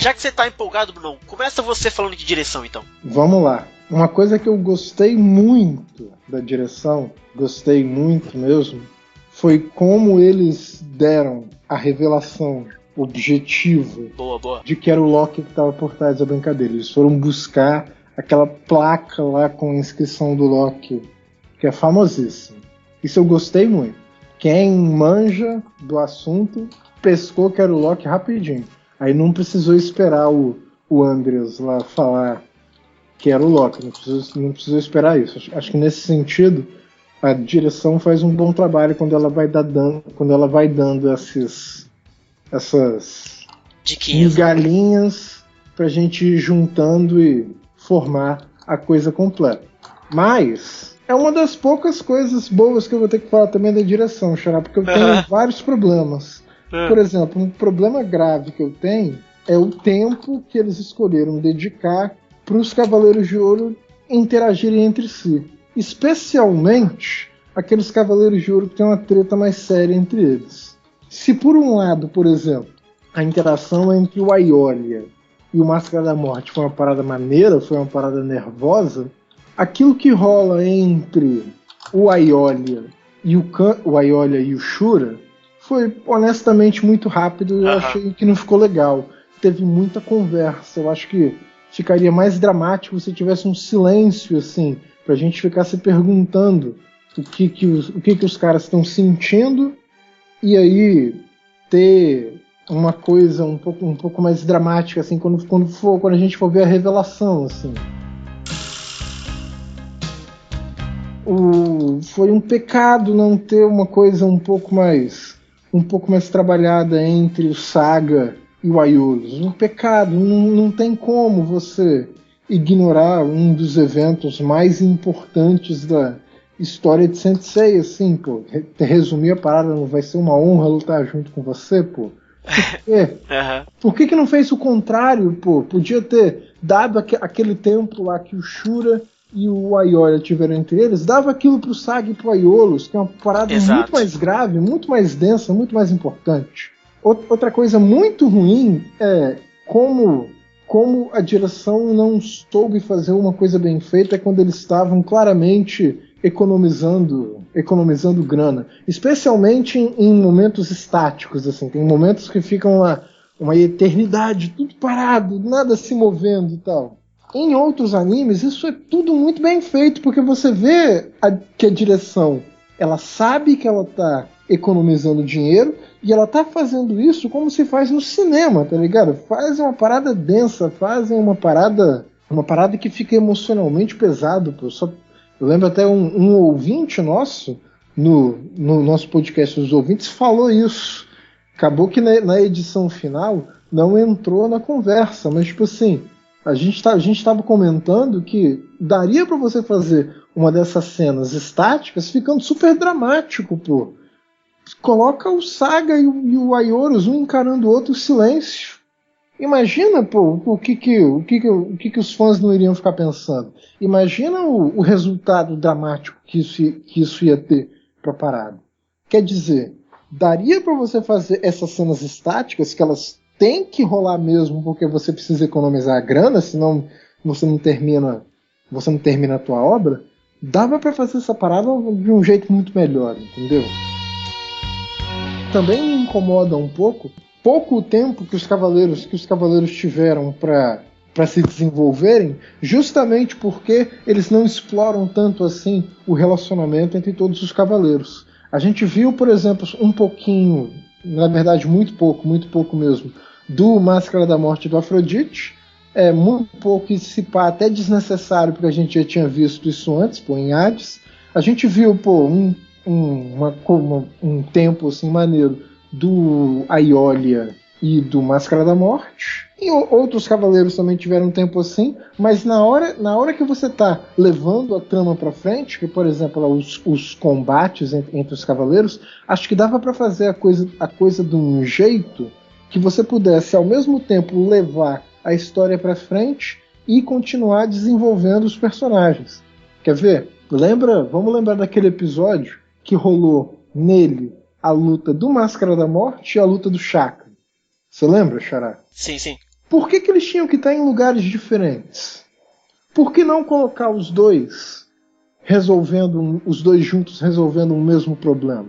Já que você tá empolgado, Bruno, começa você falando de direção, então. Vamos lá. Uma coisa que eu gostei muito da direção, gostei muito mesmo, foi como eles deram a revelação objetiva de que era o Loki que estava por trás da brincadeira. Eles foram buscar aquela placa lá com a inscrição do Loki, que é famosíssima. Isso eu gostei muito. Quem manja do assunto pescou que era o Loki rapidinho. Aí não precisou esperar o Andreas lá falar que era o Loki, não precisou esperar isso. Acho que nesse sentido a direção faz um bom trabalho quando ela vai dando essas migalhinhas pra gente ir juntando e formar a coisa completa. Mas é uma das poucas coisas boas que eu vou ter que falar também da direção, Xará, porque eu tenho vários problemas. Por exemplo, um problema grave que eu tenho é o tempo que eles escolheram dedicar para os Cavaleiros de Ouro interagirem entre si. Especialmente aqueles Cavaleiros de Ouro que tem uma treta mais séria entre eles. Se por um lado, por exemplo, a interação entre o Aiolia e o Máscara da Morte foi uma parada maneira, foi uma parada nervosa, aquilo que rola entre o Aiolia e o Shura foi honestamente muito rápido e eu achei que não ficou legal. Teve muita conversa, eu acho que ficaria mais dramático se tivesse um silêncio assim, pra gente ficar se perguntando o que os caras estão sentindo e aí ter uma coisa um pouco mais dramática assim quando a gente for ver a revelação assim. Foi um pecado não ter uma coisa um pouco mais trabalhada entre o Saga e o Aiolos. Um pecado, não tem como você ignorar um dos eventos mais importantes da história de Sensei, assim, pô. Resumir a parada, não vai ser uma honra lutar junto com você, pô. Por que não fez o contrário, pô? Podia ter dado aquele tempo lá que o Shura e o Aiolia tiveram entre eles, dava aquilo pro Saga e pro Aiolos, que é uma parada muito mais grave, muito mais densa, muito mais importante. Outra coisa muito ruim é como a direção não soube fazer uma coisa bem feita quando eles estavam claramente economizando grana, especialmente em momentos estáticos, assim. Tem momentos que ficam uma eternidade, tudo parado, nada se movendo e tal. Em outros animes isso é tudo muito bem feito, porque você vê que a direção ela sabe que ela está economizando dinheiro e ela tá fazendo isso como se faz no cinema, tá ligado? Fazem uma parada densa, fazem uma parada que fica emocionalmente pesado, pô. Eu lembro até um ouvinte nosso no nosso podcast dos ouvintes falou isso. Acabou que na edição final não entrou na conversa, mas tipo assim, a gente estava comentando que daria para você fazer uma dessas cenas estáticas ficando super dramático, pô. Coloca o Saga e o Aioros um encarando o outro, silêncio. Imagina, pô, o que os fãs não iriam ficar pensando. Imagina o resultado dramático que isso ia ter pra parada. Quer dizer, daria para você fazer essas cenas estáticas que elas têm que rolar mesmo porque você precisa economizar a grana, senão você não termina a tua obra. Dava para fazer essa parada de um jeito muito melhor, entendeu? Também me incomoda um pouco o tempo que os cavaleiros tiveram para se desenvolverem, justamente porque eles não exploram tanto assim o relacionamento entre todos os cavaleiros. A gente viu, por exemplo, um pouquinho, na verdade muito pouco mesmo, do Máscara da Morte do Afrodite, muito pouco, e se pá, até desnecessário, porque a gente já tinha visto isso antes, pô, em Hades. A gente viu, pô, um tempo assim maneiro do Aiolia e do Máscara da Morte, e outros cavaleiros também tiveram um tempo assim, mas na hora que você tá levando a trama pra frente, que por exemplo os combates entre os cavaleiros, acho que dava para fazer a coisa de um jeito que você pudesse ao mesmo tempo levar a história pra frente e continuar desenvolvendo os personagens. Quer ver? Vamos lembrar daquele episódio que rolou nele a luta do Máscara da Morte e a luta do Chakra. Você lembra, Xará? Sim, sim. Por que eles tinham que estar em lugares diferentes? Por que não colocar os dois juntos resolvendo o mesmo problema?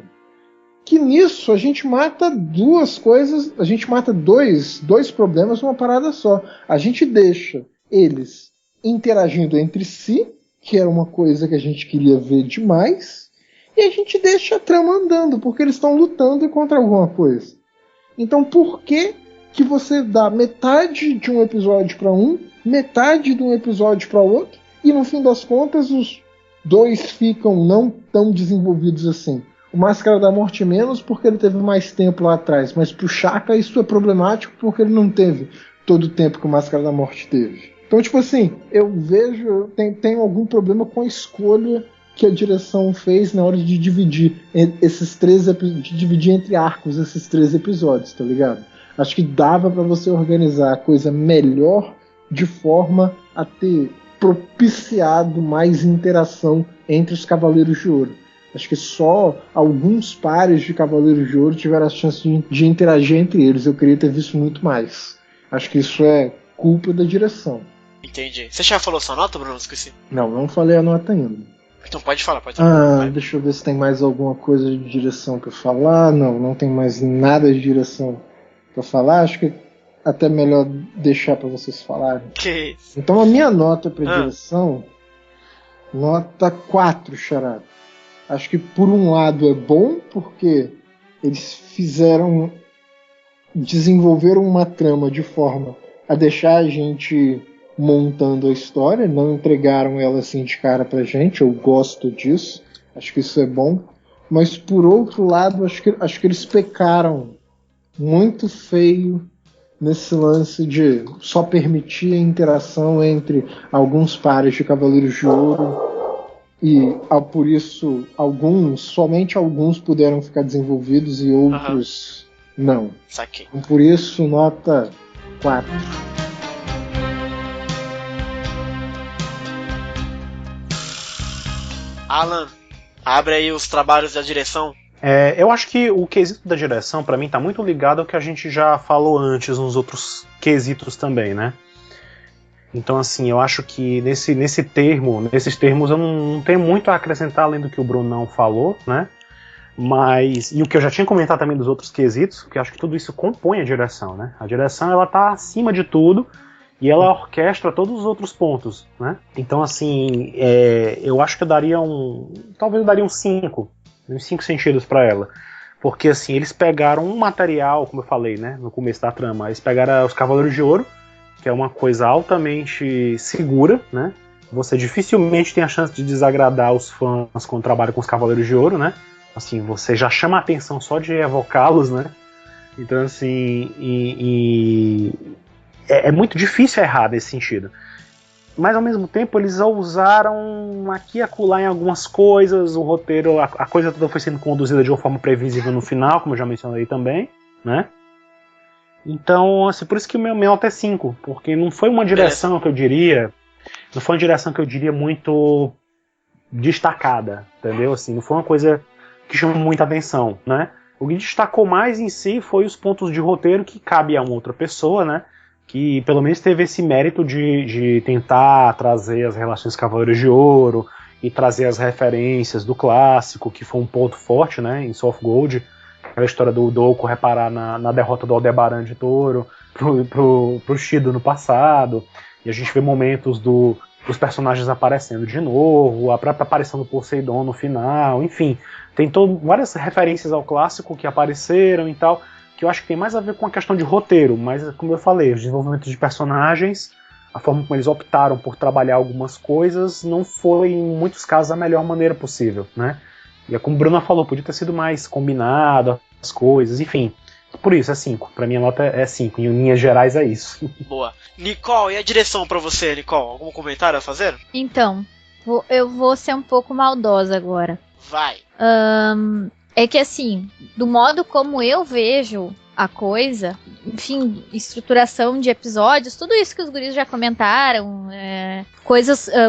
Que nisso a gente mata duas coisas, a gente mata dois problemas numa parada só. A gente deixa eles interagindo entre si, que era uma coisa que a gente queria ver demais, e a gente deixa a trama andando, porque eles estão lutando contra alguma coisa. Então por que você dá metade de um episódio para um, metade de um episódio para outro, e no fim das contas os dois ficam não tão desenvolvidos assim? O Máscara da Morte menos, porque ele teve mais tempo lá atrás, mas pro Shaka isso é problemático porque ele não teve todo o tempo que o Máscara da Morte teve. Então, tipo assim, eu tenho algum problema com a escolha que a direção fez na hora de dividir entre arcos esses 3 episódios, tá ligado? Acho que dava pra você organizar a coisa melhor de forma a ter propiciado mais interação entre os Cavaleiros de Ouro. Acho que só alguns pares de Cavaleiros de Ouro tiveram a chance de interagir entre eles. Eu queria ter visto muito mais. Acho que isso é culpa da direção. Entendi. Você já falou sua nota, Bruno? Esqueci. Não falei a nota ainda. Então pode falar. Deixa eu ver se tem mais alguma coisa de direção pra falar. Não tem mais nada de direção pra falar. Acho que até melhor deixar pra vocês falarem. Que isso? Então a minha nota pra direção, nota 4, Charada. Acho que por um lado é bom, porque eles desenvolveram uma trama de forma a deixar a gente montando a história, não entregaram ela assim de cara pra gente. Eu gosto disso, acho que isso é bom. Mas por outro lado, acho que eles pecaram muito feio nesse lance de só permitir a interação entre alguns pares de Cavaleiros de Ouro, e por isso somente alguns puderam ficar desenvolvidos e outros não. Saquei. Então, por isso, nota 4. Alan, abre aí os trabalhos da direção. Eu acho que o quesito da direção, pra mim, tá muito ligado ao que a gente já falou antes nos outros quesitos também, né? Então, assim, eu acho que nesses termos eu não tenho muito a acrescentar além do que o Brunão falou, né? E o que eu já tinha comentado também dos outros quesitos, porque eu acho que tudo isso compõe a direção, né? A direção, ela tá acima de tudo e ela orquestra todos os outros pontos, né? Então, assim, eu acho que talvez eu daria uns 5 sentidos pra ela. Porque, assim, eles pegaram um material, como eu falei, né, no começo da trama, eles pegaram os Cavaleiros de Ouro, que é uma coisa altamente segura, né? Você dificilmente tem a chance de desagradar os fãs quando trabalha com os Cavaleiros de Ouro, né? Assim, você já chama a atenção só de evocá-los, né? Então, assim, é muito difícil errar nesse sentido. Mas, ao mesmo tempo, eles ousaram aqui e acolá em algumas coisas, o roteiro, a coisa toda foi sendo conduzida de uma forma previsível no final, como eu já mencionei também, né? Então, assim, por isso que o meu nota é 5, porque não foi uma direção que eu diria, muito destacada, entendeu? Assim, não foi uma coisa que chamou muita atenção, né? O que destacou mais em si foi os pontos de roteiro que cabe a uma outra pessoa, né? Que pelo menos teve esse mérito de tentar trazer as relações Cavaleiros de Ouro e trazer as referências do clássico, que foi um ponto forte, né, em Soul of Gold. Aquela história do Doku reparar na derrota do Aldebaran de Touro pro Shido no passado, e a gente vê momentos dos personagens aparecendo de novo, a própria aparição do Poseidon no final, enfim, tem várias referências ao clássico que apareceram e tal, que eu acho que tem mais a ver com a questão de roteiro, mas como eu falei, os desenvolvimentos de personagens, a forma como eles optaram por trabalhar algumas coisas, não foi em muitos casos a melhor maneira possível, né? E como o Bruno falou, podia ter sido mais combinado as coisas, enfim. Por isso, é 5. Pra mim a nota é 5. Em linhas gerais é isso. Boa. Nicole, e a direção pra você, Nicole? Algum comentário a fazer? Então, eu vou ser um pouco maldosa agora. Vai. É que assim, do modo como eu vejo a coisa, enfim, estruturação de episódios, tudo isso que os guris já comentaram,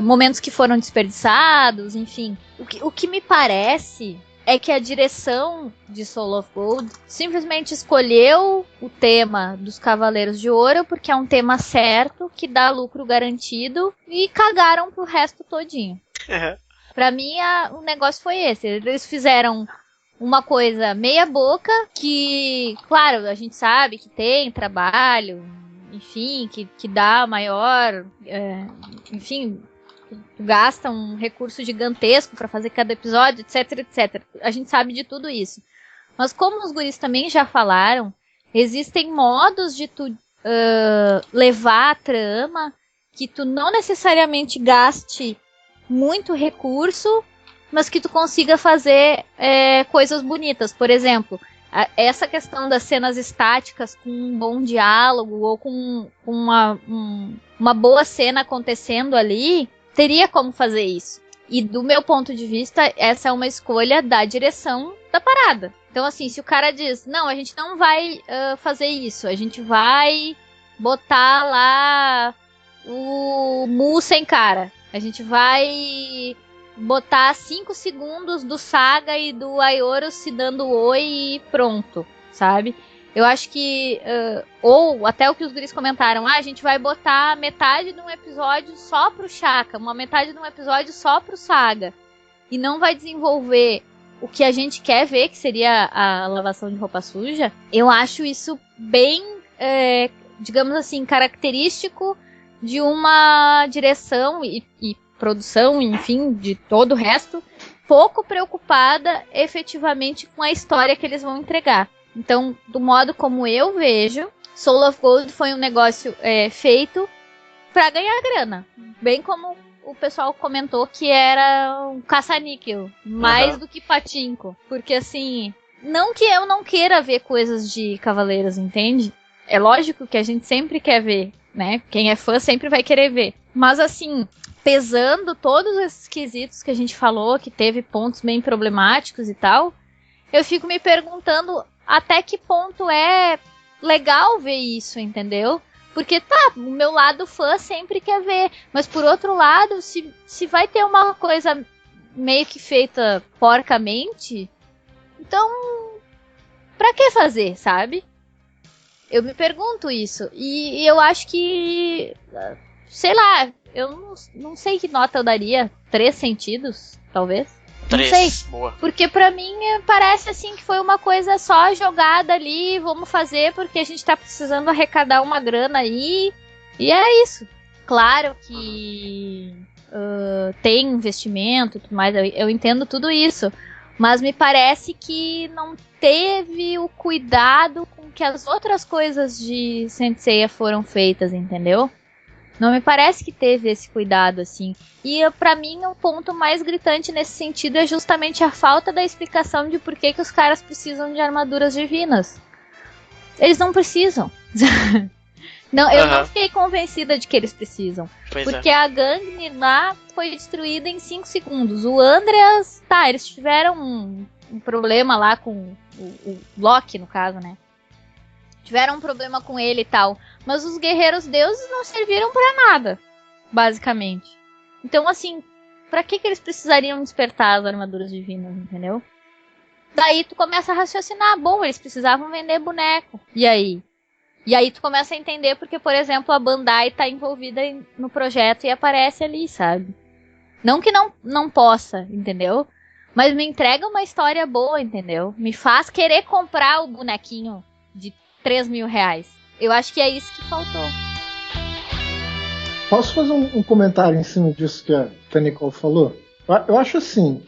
momentos que foram desperdiçados, enfim. O que me parece é que a direção de Soul of Gold simplesmente escolheu o tema dos Cavaleiros de Ouro porque é um tema certo, que dá lucro garantido, e cagaram pro resto todinho. Pra mim, o negócio foi esse. Eles fizeram uma coisa meia boca, que, claro, a gente sabe que tem trabalho, enfim, que dá maior, enfim, gasta um recurso gigantesco pra fazer cada episódio, etc, etc. A gente sabe de tudo isso. Mas como os guris também já falaram, existem modos de tu levar a trama que tu não necessariamente gaste muito recurso, mas que tu consiga fazer coisas bonitas. Por exemplo, essa questão das cenas estáticas com um bom diálogo ou com uma boa cena acontecendo ali, teria como fazer isso. E do meu ponto de vista, essa é uma escolha da direção da parada. Então, assim, se o cara diz, não, a gente não vai fazer isso, a gente vai botar lá o Mu sem cara, a gente vai botar 5 segundos do Saga e do Aioro se dando oi e pronto, sabe? Eu acho que, ou até o que os guris comentaram, a gente vai botar metade de um episódio só pro Shaka, uma metade de um episódio só pro Saga, e não vai desenvolver o que a gente quer ver, que seria a lavação de roupa suja. Eu acho isso bem, digamos assim, característico de uma direção e produção, enfim, de todo o resto, pouco preocupada efetivamente com a história que eles vão entregar. Então, do modo como eu vejo, Soul of Gold foi um negócio feito para ganhar grana. Bem como o pessoal comentou que era um caça-níquel, mais do que patinco. Porque, assim, não que eu não queira ver coisas de Cavaleiros, entende? É lógico que a gente sempre quer ver, né? Quem é fã sempre vai querer ver. Mas, assim, pesando todos esses quesitos que a gente falou, que teve pontos bem problemáticos e tal, eu fico me perguntando até que ponto é legal ver isso, entendeu? Porque o meu lado fã sempre quer ver, mas por outro lado, se vai ter uma coisa meio que feita porcamente, então pra que fazer, sabe? Eu me pergunto isso, e eu acho que, sei lá, eu não sei que nota eu daria, 3 sentidos, talvez. 3, não sei, boa. Porque pra mim parece assim que foi uma coisa só jogada ali, vamos fazer porque a gente tá precisando arrecadar uma grana aí, e é isso. Claro que tem investimento e tudo mais, eu entendo tudo isso, mas me parece que não teve o cuidado com que as outras coisas de Saint Seiya foram feitas, entendeu? Não me parece que teve esse cuidado, assim. E pra mim, o ponto mais gritante nesse sentido é justamente a falta da explicação de por que os caras precisam de armaduras divinas. Eles não precisam. Não, eu não fiquei convencida de que eles precisam. Porque a Gangnir lá foi destruída em 5 segundos. O Andreas, eles tiveram um problema lá com o Loki, no caso, né? Tiveram um problema com ele e tal. Mas os guerreiros deuses não serviram pra nada, basicamente. Então, assim, pra que eles precisariam despertar as armaduras divinas, entendeu? Daí tu começa a raciocinar, bom, eles precisavam vender boneco. E aí? E aí tu começa a entender porque, por exemplo, a Bandai tá envolvida no projeto e aparece ali, sabe? Não que não possa, entendeu? Mas me entrega uma história boa, entendeu? Me faz querer comprar o bonequinho de 3 mil reais. Eu acho que é isso que faltou. Posso fazer um comentário em cima disso que a Nicole falou? Eu acho assim,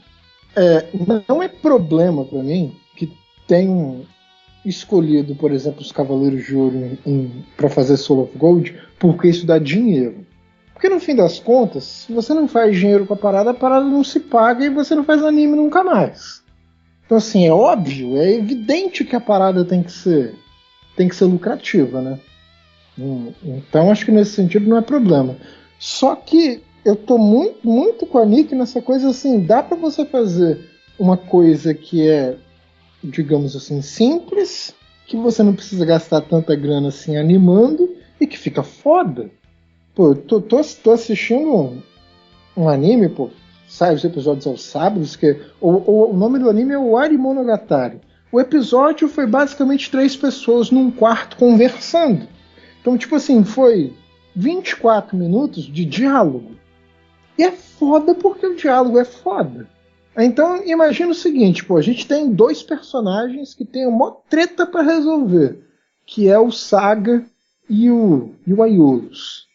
não é problema pra mim que tenham escolhido, por exemplo, os Cavaleiros de Ouro pra fazer Soul of Gold, porque isso dá dinheiro. Porque no fim das contas, se você não faz dinheiro com a parada não se paga e você não faz anime nunca mais. Então assim, é óbvio, é evidente que a parada tem que ser lucrativa, né? Então acho que nesse sentido não é problema. Só que eu tô muito, muito com a Nick nessa coisa assim, dá pra você fazer uma coisa que é, digamos assim, simples, que você não precisa gastar tanta grana assim animando e que fica foda. Pô, eu tô assistindo um anime, pô, sai os episódios aos sábados, que o nome do anime é o Ori Monogatari. O episódio foi basicamente 3 pessoas num quarto conversando. Então, tipo assim, foi 24 minutos de diálogo. E é foda porque o diálogo é foda. Então, imagina o seguinte, pô, a gente tem 2 personagens que tem uma treta pra resolver, que é o Saga e o Aiolus.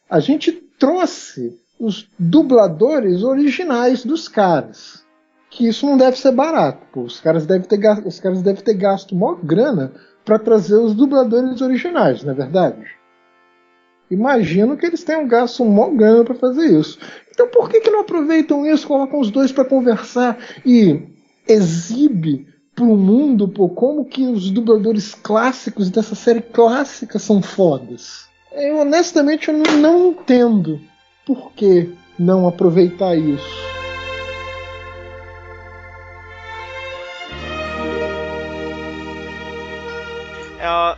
A gente trouxe os dubladores originais dos caras. Que isso não deve ser barato, pô. Os caras devem ter gasto maior grana para trazer os dubladores originais, não é verdade? Imagino que eles tenham gasto maior grana para fazer isso. Então por que não aproveitam isso, colocam os 2 para conversar e exibe pro mundo, pô, como que os dubladores clássicos dessa série clássica são fodas? Eu honestamente eu não entendo por que não aproveitar isso.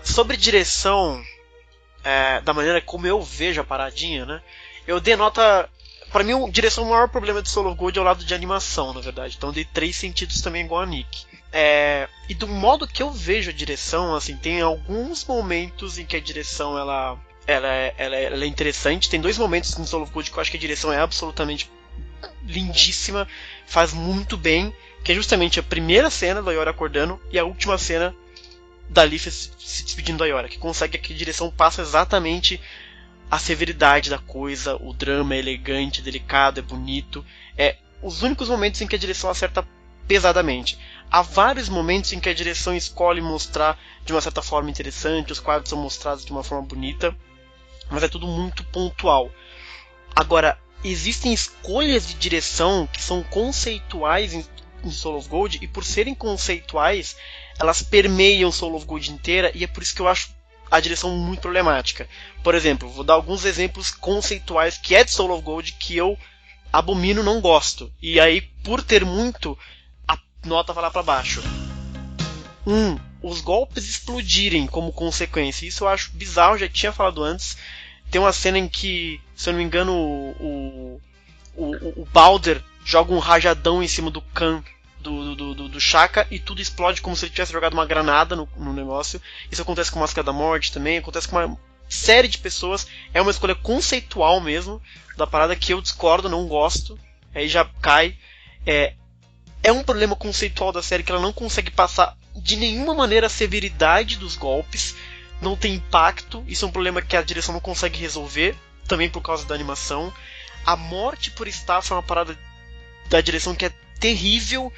Sobre direção, da maneira como eu vejo a paradinha, né? Eu dei nota. Pra mim, a direção, o maior problema de Soul of Gold é o lado de animação, na verdade. Então eu dei 3 sentidos também, igual a Nick. E do modo que eu vejo a direção, assim, tem alguns momentos em que a direção ela é interessante. Tem 2 momentos no Soul of Gold que eu acho que a direção é absolutamente lindíssima, faz muito bem, que é justamente a primeira cena do Ayora acordando e a última cena da Leaf se despedindo da Ayora, que consegue que a direção passa exatamente a severidade da coisa, o drama é elegante, delicado, é bonito. Os únicos momentos em que a direção acerta pesadamente. Há vários momentos em que a direção escolhe mostrar de uma certa forma interessante, os quadros são mostrados de uma forma bonita, mas é tudo muito pontual. Agora, existem escolhas de direção que são conceituais em Soul of Gold, e por serem conceituais, elas permeiam Soul of Gold inteira, e é por isso que eu acho a direção muito problemática. Por exemplo, vou dar alguns exemplos conceituais que é de Soul of Gold que eu abomino, não gosto. E aí, por ter muito, a nota vai lá pra baixo. Os golpes explodirem como consequência. Isso eu acho bizarro, já tinha falado antes. Tem uma cena em que, se eu não me engano, o Balder joga um rajadão em cima do Khan do Shaka e tudo explode como se ele tivesse jogado uma granada no negócio. Isso acontece com Máscara da Morte também, acontece com uma série de pessoas. É uma escolha conceitual mesmo da parada que eu discordo, não gosto. Aí já cai. É um problema conceitual da série que ela não consegue passar de nenhuma maneira a severidade dos golpes, não tem impacto. Isso é um problema que a direção não consegue resolver, também por causa da animação. A morte por staff é uma parada da direção que é terrível,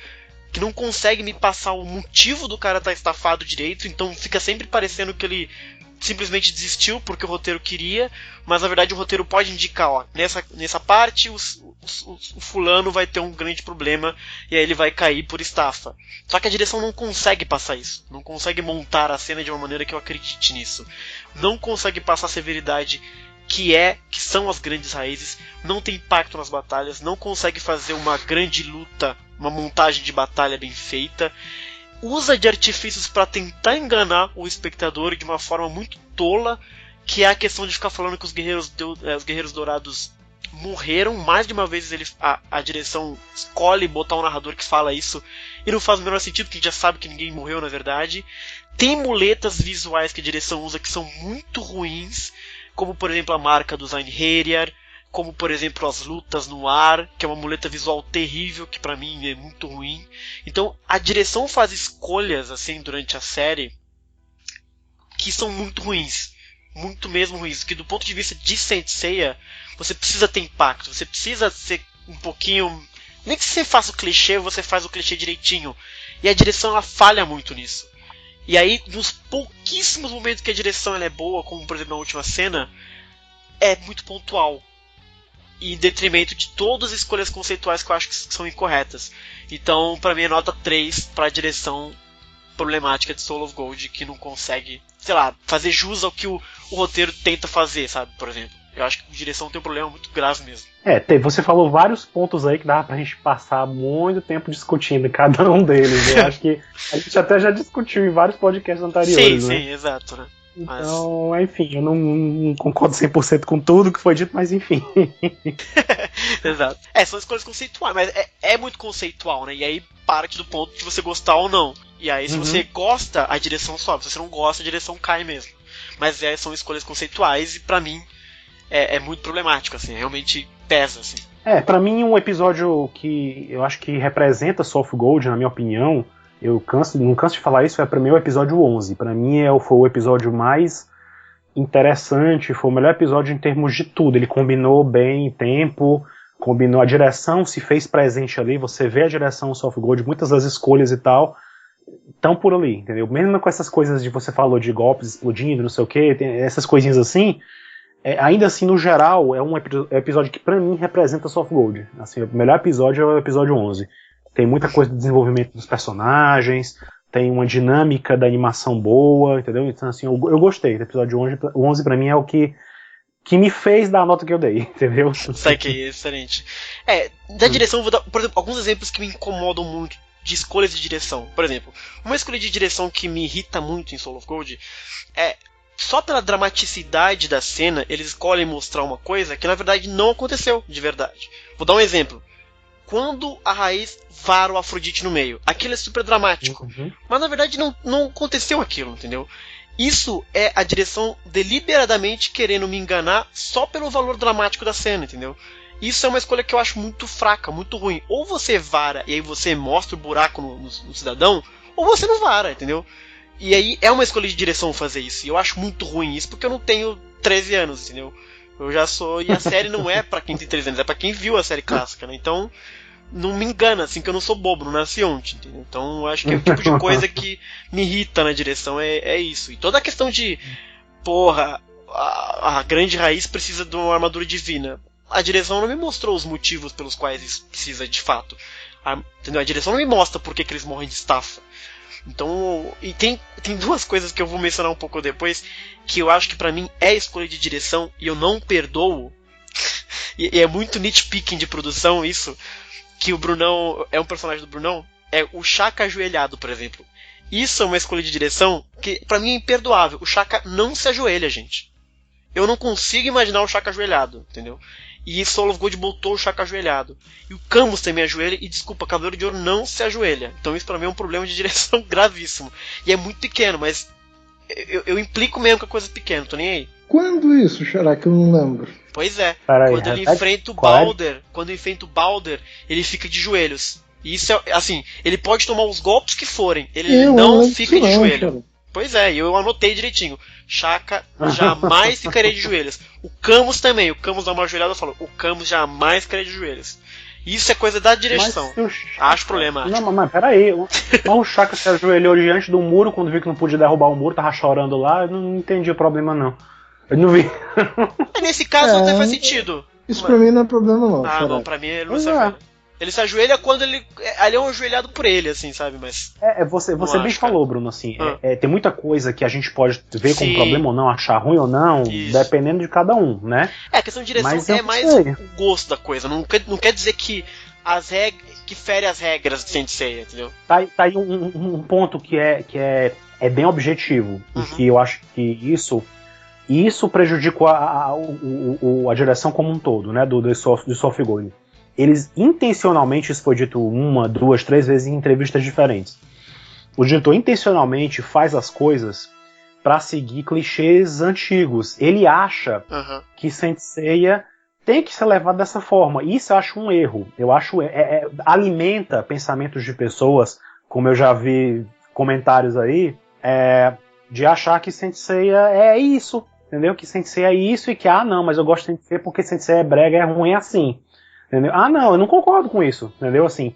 que não consegue me passar o motivo do cara estar estafado direito, então fica sempre parecendo que ele simplesmente desistiu porque o roteiro queria, mas na verdade o roteiro pode indicar, ó, nessa parte o fulano vai ter um grande problema e aí ele vai cair por estafa. Só que a direção não consegue passar isso, não consegue montar a cena de uma maneira que eu acredite nisso, não consegue passar a severidade que são as grandes raízes, não tem impacto nas batalhas, não consegue fazer uma grande luta, uma montagem de batalha bem feita, usa de artifícios para tentar enganar o espectador de uma forma muito tola, que é a questão de ficar falando que os guerreiros dourados morreram. Mais de uma vez a direção escolhe botar um narrador que fala isso e não faz o menor sentido, porque a gente já sabe que ninguém morreu na verdade. Tem muletas visuais que a direção usa que são muito ruins, como por exemplo a marca do Einherjar, como por exemplo as lutas no ar, que é uma muleta visual terrível, que pra mim é muito ruim. Então a direção faz escolhas assim durante a série que são muito ruins, muito mesmo ruins, que do ponto de vista de Saint Seiya, você precisa ter impacto, você precisa ser um pouquinho, nem que você faça o clichê, você faz o clichê direitinho, e a direção ela falha muito nisso. E aí, nos pouquíssimos momentos que a direção ela é boa, como por exemplo na última cena, é muito pontual. E em detrimento de todas as escolhas conceituais que eu acho que são incorretas. Então, pra mim, é nota 3 pra direção problemática de Soul of Gold, que não consegue, sei lá, fazer jus ao que o roteiro tenta fazer, sabe, por exemplo. Eu acho que a direção tem um problema muito grave mesmo. Você falou vários pontos aí que dava pra gente passar muito tempo discutindo cada um deles. Eu acho que a gente até já discutiu em vários podcasts anteriores. Sim, né? Sim, exato, né? Então, enfim, eu não concordo 100% com tudo que foi dito, mas enfim. Exato. São escolhas conceituais, mas é muito conceitual, né? E aí parte do ponto de você gostar ou não. E aí, se você gosta, a direção sobe. Se você não gosta, a direção cai mesmo. Mas são escolhas conceituais e pra mim é muito problemático, assim. Realmente pesa, assim. Pra mim, um episódio que eu acho que representa Soul of Gold, na minha opinião, não canso de falar isso, pra mim é o episódio 11. Pra mim foi o episódio mais interessante, foi o melhor episódio em termos de tudo. Ele combinou bem tempo, combinou a direção, se fez presente ali, você vê a direção Soul of Gold, muitas das escolhas e tal, estão por ali, entendeu? Mesmo com essas coisas de você falou de golpes explodindo, não sei o que, essas coisinhas assim, ainda assim, no geral, é um episódio que pra mim representa Soul of Gold. Assim, o melhor episódio é o episódio 11. Tem muita coisa do desenvolvimento dos personagens, tem uma dinâmica da animação boa, entendeu? Então, assim, eu gostei do episódio 11. O 11 pra mim é o que me fez dar a nota que eu dei, entendeu? Sai que é excelente. Da direção, eu vou dar, por exemplo, alguns exemplos que me incomodam muito de escolhas de direção. Por exemplo, uma escolha de direção que me irrita muito em Soul of Gold só pela dramaticidade da cena, eles escolhem mostrar uma coisa que na verdade não aconteceu de verdade. Vou dar um exemplo. Quando a Raiz vara o Afrodite no meio, aquilo é super dramático. Mas na verdade não aconteceu aquilo, entendeu? Isso é a direção deliberadamente querendo me enganar só pelo valor dramático da cena, entendeu? Isso é uma escolha que eu acho muito fraca, muito ruim. Ou você vara e aí você mostra o buraco no cidadão, ou você não vara, entendeu? E aí é uma escolha de direção fazer isso. E eu acho muito ruim isso, porque eu não tenho 13 anos, entendeu? Eu já sou... E a série não é pra quem tem 13 anos, é pra quem viu a série clássica, né? Então, não me engana, assim, que eu não sou bobo, não nasci ontem, entendeu? Então, eu acho que é o tipo de coisa que me irrita na direção, é isso. E toda a questão de... Porra, a grande Raiz precisa de uma armadura divina. A direção não me mostrou os motivos pelos quais isso precisa de fato. Entendeu? A direção não me mostra por que eles morrem de estafa. Então, e tem duas coisas que eu vou mencionar um pouco depois, que eu acho que pra mim é escolha de direção e eu não perdoo. E é muito nitpicking de produção isso, que o Brunão, é um personagem do Brunão, é o Chaka ajoelhado, por exemplo. Isso é uma escolha de direção que pra mim é imperdoável. O Chaka não se ajoelha, gente. Eu não consigo imaginar o Chaka ajoelhado, entendeu? E Soul of Gold botou o Chaka ajoelhado. E o Camus também ajoelha. E desculpa, Cavaleiro de Ouro não se ajoelha. Então isso pra mim é um problema de direção gravíssimo. E é muito pequeno, mas eu implico mesmo com a coisa pequena, tô nem aí. Quando isso, Xará, que eu não lembro? Pois é. Peraí, quando ele enfrenta o Balder, ele fica de joelhos. E isso é, assim, ele pode tomar os golpes que forem. Ele não fica de joelho. Cara. Pois é, e eu anotei direitinho. Chaka jamais ficaria de joelhos. O Camus também. O Camus dá uma ajoelhada e falou: o Camus jamais ficaria de joelhos. Isso é coisa da direção. Acho problema. Não, mas peraí. Mas o Chaka se ajoelhou diante do muro quando viu que não podia derrubar o muro, tava chorando lá. Eu não entendi o problema, não. Eu não vi. Nesse caso até faz sentido. Isso pra mim não é problema, não. Não, pra mim ele não se ajoelha. Ele se ajoelha quando ele é um ajoelhado por ele, assim, sabe? Mas você bem falou, Bruno, assim, tem muita coisa que a gente pode ver como problema ou não, achar ruim ou não, dependendo de cada um, né? A questão de direção é mais o gosto da coisa, não quer dizer que que fere as regras de Sensei, entendeu? Tá aí um ponto que é bem objetivo, e que eu acho que isso prejudicou a direção como um todo, né, do Soul of Gold. Eles intencionalmente, isso foi dito 1, 2, 3 vezes em entrevistas diferentes. O diretor intencionalmente faz as coisas para seguir clichês antigos. Ele acha que Saint Seiya tem que ser levado dessa forma. Isso eu acho um erro. Eu acho alimenta pensamentos de pessoas, como eu já vi comentários aí, de achar que Saint Seiya é isso, entendeu? Que Saint Seiya é isso e que não, mas eu gosto de Saint Seiya porque Saint Seiya é brega, é ruim assim. Entendeu? Não, eu não concordo com isso, entendeu? Assim,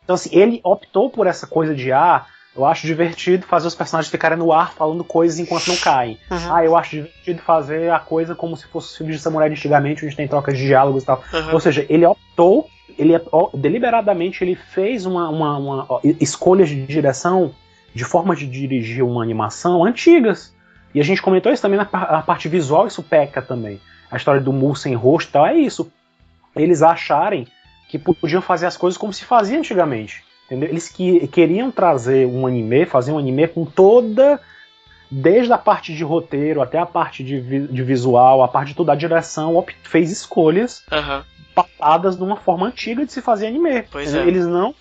então, assim, ele optou por essa coisa de eu acho divertido fazer os personagens ficarem no ar falando coisas enquanto não caem. Eu acho divertido fazer a coisa como se fosse os filmes de samurai de antigamente, onde tem troca de diálogos e tal. Ou seja, ele optou, deliberadamente ele fez uma escolha de direção, de forma de dirigir uma animação antigas. E a gente comentou isso também na parte visual, isso peca também. A história do Mu sem rosto e tal, é isso. Eles acharem que podiam fazer as coisas como se fazia antigamente, entendeu? Eles queriam trazer fazer um anime com toda desde a parte de roteiro até a parte de visual, a parte de toda a direção, fez escolhas pautadas de uma forma antiga de se fazer anime. Pois é. Eles não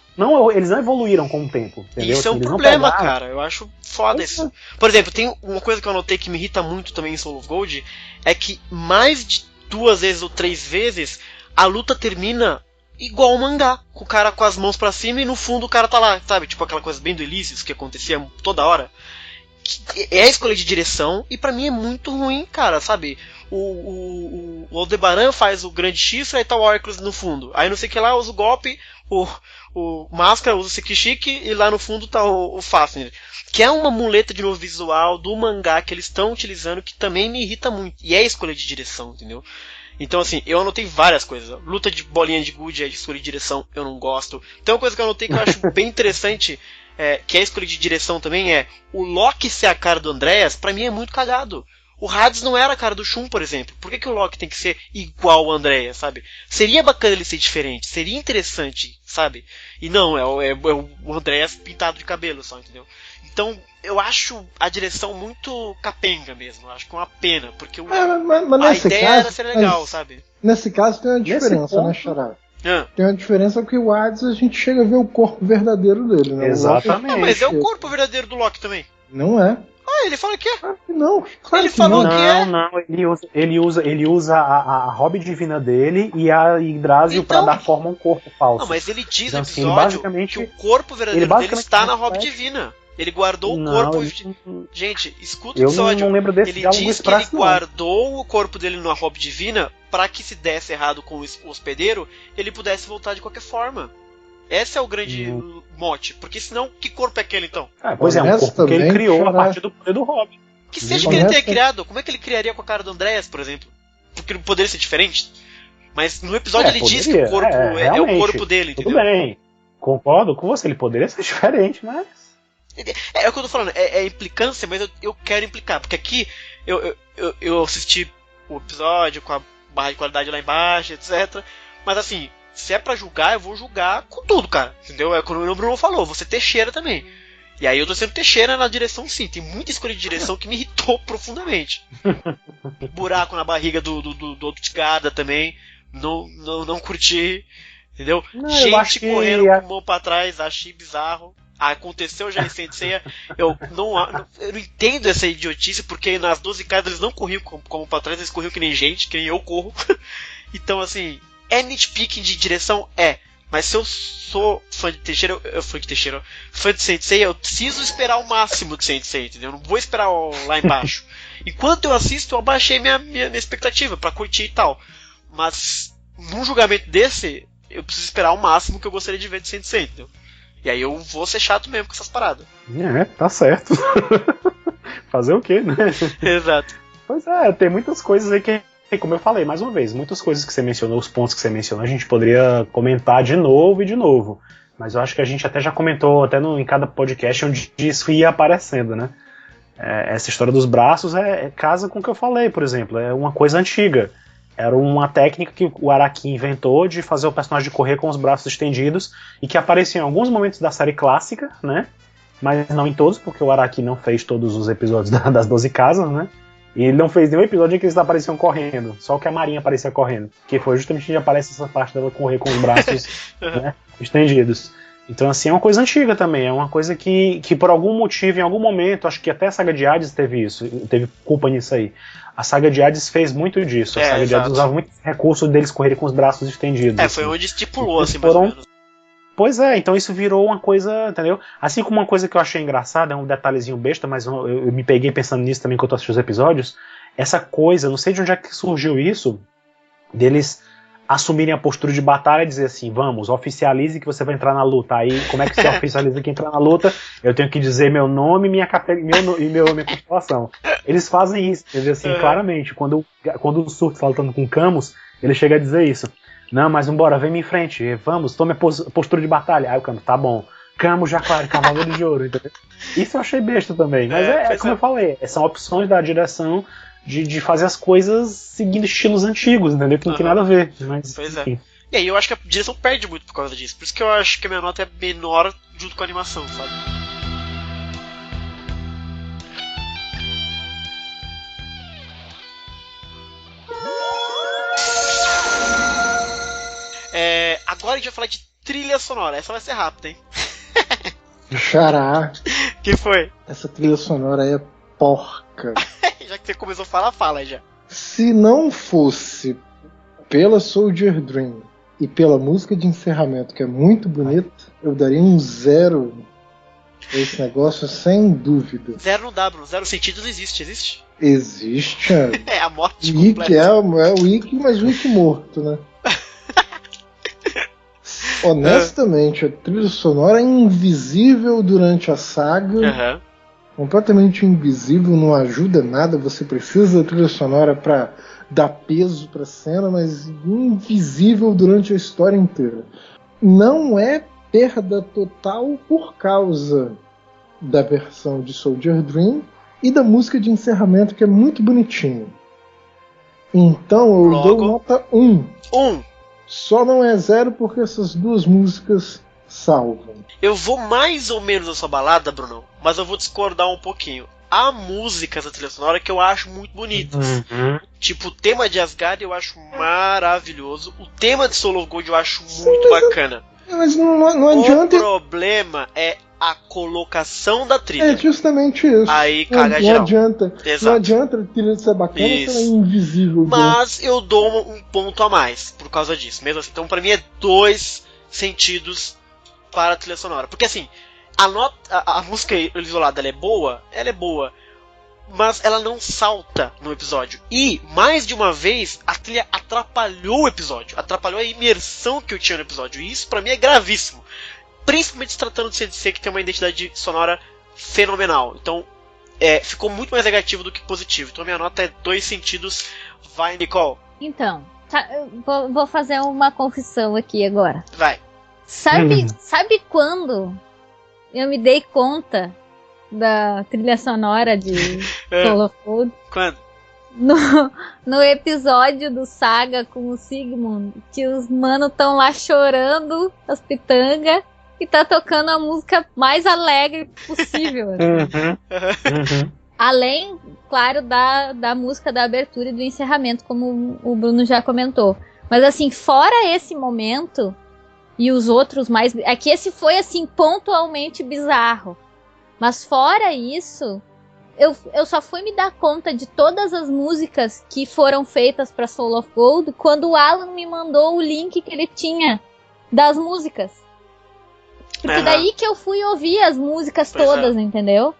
evoluíram com o tempo. Entendeu? Isso é um Eles problema, não pegaram... cara. Eu acho foda isso. Por exemplo, tem uma coisa que eu anotei que me irrita muito também em Soul of Gold, é que mais de 2 vezes ou 3 vezes a luta termina igual o mangá, com o cara com as mãos pra cima e no fundo o cara tá lá, sabe? Tipo aquela coisa bem do Elysius que acontecia toda hora. É a escolha de direção e pra mim é muito ruim, cara, sabe? O Aldebaran faz o grande X, aí tá o Hércules no fundo. Aí não sei o que lá, usa o golpe, o Máscara usa o Sekishiki e lá no fundo tá o Fafnir. Que é uma muleta de novo visual do mangá que eles estão utilizando que também me irrita muito. E é a escolha de direção, entendeu? Então assim, eu anotei várias coisas. Luta de bolinha de gude, a escolha de direção, eu não gosto. Tem uma coisa que eu anotei que eu acho bem interessante, que é a escolha de direção também, o Loki ser a cara do Andreas, pra mim é muito cagado. O Hades não era a cara do Shun, por exemplo. Por que o Loki tem que ser igual ao Andreas, sabe? Seria bacana ele ser diferente, seria interessante, sabe? E não, é o Andreas pintado de cabelo só, entendeu? Então, eu acho a direção muito capenga mesmo. Eu acho que é uma pena, porque mas a ideia era ser legal, sabe? Nesse caso tem uma diferença, né, Xará? Tem uma diferença porque o Hades a gente chega a ver o corpo verdadeiro dele, né? Exatamente. Mas é o corpo verdadeiro do Loki também. Não é. Ele fala que é. Não, claro ele que falou não. que é. Não, ele usa a hobby divina dele e a Yggdrasil Então, pra dar forma a um corpo falso. Não, mas ele diz então, no assim, episódio que o corpo verdadeiro dele está na hobby divina. Ele guardou o corpo. Gente, escuta o episódio. Eu não lembro desse ele diálogo diz que ele guardou o corpo dele na hobby divina pra que se desse errado com o hospedeiro, ele pudesse voltar de qualquer forma. Esse é o grande mote. Porque senão, que corpo é aquele então? Pois é, um corpo que ele criou a partir do poder do Hobbit. Que seja que ele tenha criado. Como é que ele criaria com a cara do Andreas, por exemplo? Porque não poderia ser diferente. Mas no episódio ele diz que o corpo é o corpo dele, entendeu? Tudo bem. Concordo com você, ele poderia ser diferente, mas... É o que eu tô falando, é implicância, mas eu quero implicar. Porque aqui eu assisti o episódio com a barra de qualidade lá embaixo, etc. Mas assim, se é pra julgar, eu vou julgar com tudo, cara. Entendeu? É como o Bruno falou, vou ser Teixeira também. E aí eu tô sendo Teixeira na direção sim. Tem muita escolha de direção que me irritou profundamente. Buraco na barriga do Tigada também. Não curti. Entendeu? Não, gente correndo com mão pra trás, achei bizarro. Aconteceu já em Senseiya. Eu não entendo essa idiotice, porque nas 12 casas eles não corriam como pra trás, eles corriam que nem gente, que nem eu corro. Então assim, é nitpicking de direção? Mas se eu sou fã de Teixeira, fã de Senseiya, eu preciso esperar o máximo de Senseiya, entendeu? Eu não vou esperar lá embaixo. Enquanto eu assisto, eu abaixei minha expectativa pra curtir e tal. Mas num julgamento desse, eu preciso esperar o máximo que eu gostaria de ver de Senseiya, entendeu? E aí eu vou ser chato mesmo com essas paradas. Tá certo. Fazer o quê, né? Exato. Pois tem muitas coisas aí que, como eu falei, mais uma vez, muitas coisas que você mencionou, os pontos que você mencionou, a gente poderia comentar de novo e de novo. Mas eu acho que a gente até já comentou, até em cada podcast, onde isso ia aparecendo, né? Essa história dos braços casa com o que eu falei, por exemplo. É uma coisa antiga. Era uma técnica que o Araki inventou de fazer o personagem correr com os braços estendidos e que aparecia em alguns momentos da série clássica, né? Mas não em todos, porque o Araki não fez todos os episódios das 12 casas, né? E ele não fez nenhum episódio em que eles apareciam correndo, só que a Marinha aparecia correndo, que foi justamente onde aparece essa parte dela correr com os braços né, estendidos. Então, assim, é uma coisa antiga também, é uma coisa que por algum motivo, em algum momento, acho que até a saga de Hades teve isso, teve culpa nisso aí. A saga de Hades fez muito disso, a saga de Hades usava muito recurso deles correrem com os braços estendidos. Foi onde estipulou, assim, mais ou menos. Pois então isso virou uma coisa, entendeu? Assim como uma coisa que eu achei engraçada, é um detalhezinho besta, mas eu me peguei pensando nisso também quando eu assisti os episódios, essa coisa, não sei de onde é que surgiu isso, deles assumirem a postura de batalha e dizer assim, vamos, oficialize que você vai entrar na luta. Aí, como é que você oficializa que entrar na luta? Eu tenho que dizer meu nome, minha constelação. Eles fazem isso, entendeu? Assim, claramente. Quando o Surto está lutando com o Camus, ele chega a dizer isso. Não, mas vambora, vem em frente, vamos, tome a postura de batalha. Aí o Camus, tá bom. Camus, Jaquari, Cavaleiro de Ouro, entendeu? Isso eu achei besta também. Mas como eu falei, são opções da direção de fazer as coisas seguindo estilos antigos, entendeu? Que não tem nada a ver. Mas, enfim. E aí eu acho que a direção perde muito por causa disso. Por isso que eu acho que a minha nota é menor junto com a animação, sabe? Agora a gente vai falar de trilha sonora. Essa vai ser rápida, hein? Xará. Que foi? Essa trilha sonora é porca. Já que você começou a falar, fala já. Se não fosse pela Soldier Dream e pela música de encerramento, que é muito bonita, eu daria um 0 a esse negócio, sem dúvida. 0 não dá, Bruno. 0 sentido não existe. Existe? Existe. É a morte Wiki completa. é o Wiki, mas o Wiki morto, né? Honestamente, a trilha sonora é invisível durante a saga. Aham. Completamente invisível, não ajuda nada. Você precisa da trilha sonora para dar peso para a cena, mas invisível durante a história inteira. Não é perda total por causa da versão de Soldier Dream e da música de encerramento, que é muito bonitinho. Então eu Logo. dou nota 1. 1. Só não é 0 porque essas duas músicas salvam. Eu vou mais ou menos na sua balada, Bruno, mas eu vou discordar um pouquinho. Há músicas da trilha sonora que eu acho muito bonitas. Tipo, o tema de Asgard eu acho maravilhoso. O tema de Soul of Gold eu acho muito bacana. Mas não adianta. O problema é a colocação da trilha. É justamente isso. Aí caga geral. Não adianta. Exato. Não adianta a trilha ser bacana se ela é invisível. Mas eu dou um ponto a mais por causa disso. Mesmo assim. Então pra mim é 2 sentidos para a trilha sonora. Porque assim, a música isolada ela é boa, mas ela não salta no episódio. E, mais de uma vez, a trilha atrapalhou o episódio. Atrapalhou a imersão que eu tinha no episódio. E isso pra mim é gravíssimo. Principalmente se tratando de CDC, que tem uma identidade sonora fenomenal. Então, ficou muito mais negativo do que positivo. Então minha nota é 2 sentidos. Vai, Nicole. Então, eu vou fazer uma confissão aqui agora. Vai. Sabe quando eu me dei conta da trilha sonora de Soul of Gold? Quando? No episódio do Saga com o Sigmund, que os manos estão lá chorando, as pitangas, e tá tocando a música mais alegre possível. Assim. Além, claro, da música da abertura e do encerramento, como o Bruno já comentou. Mas assim, fora esse momento e os outros mais... É que esse foi assim pontualmente bizarro. Mas fora isso, eu só fui me dar conta de todas as músicas que foram feitas para Soul of Gold quando o Alan me mandou o link que ele tinha das músicas. Porque daí que eu fui ouvir as músicas todas, entendeu?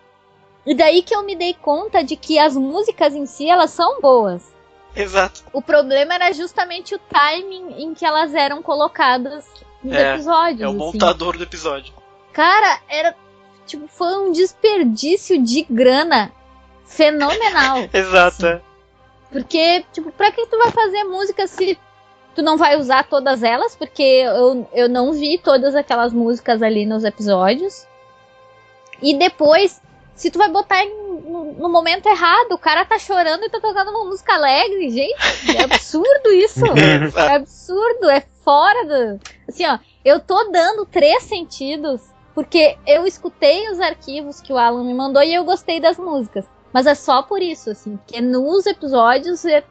E daí que eu me dei conta de que as músicas em si, elas são boas. Exato. O problema era justamente o timing em que elas eram colocadas nos episódios. É o montador do episódio. Cara, tipo, foi um desperdício de grana fenomenal. Exato. Assim. Porque, tipo, pra que tu vai fazer música se tu não vai usar todas elas? Porque eu não vi todas aquelas músicas ali nos episódios. E depois, se tu vai botar no momento errado, o cara tá chorando e tá tocando uma música alegre. Gente, é absurdo isso. É absurdo, é fora do... Assim, ó, eu tô dando 3 sentidos porque eu escutei os arquivos que o Alan me mandou e eu gostei das músicas. Mas é só por isso, assim, porque nos episódios é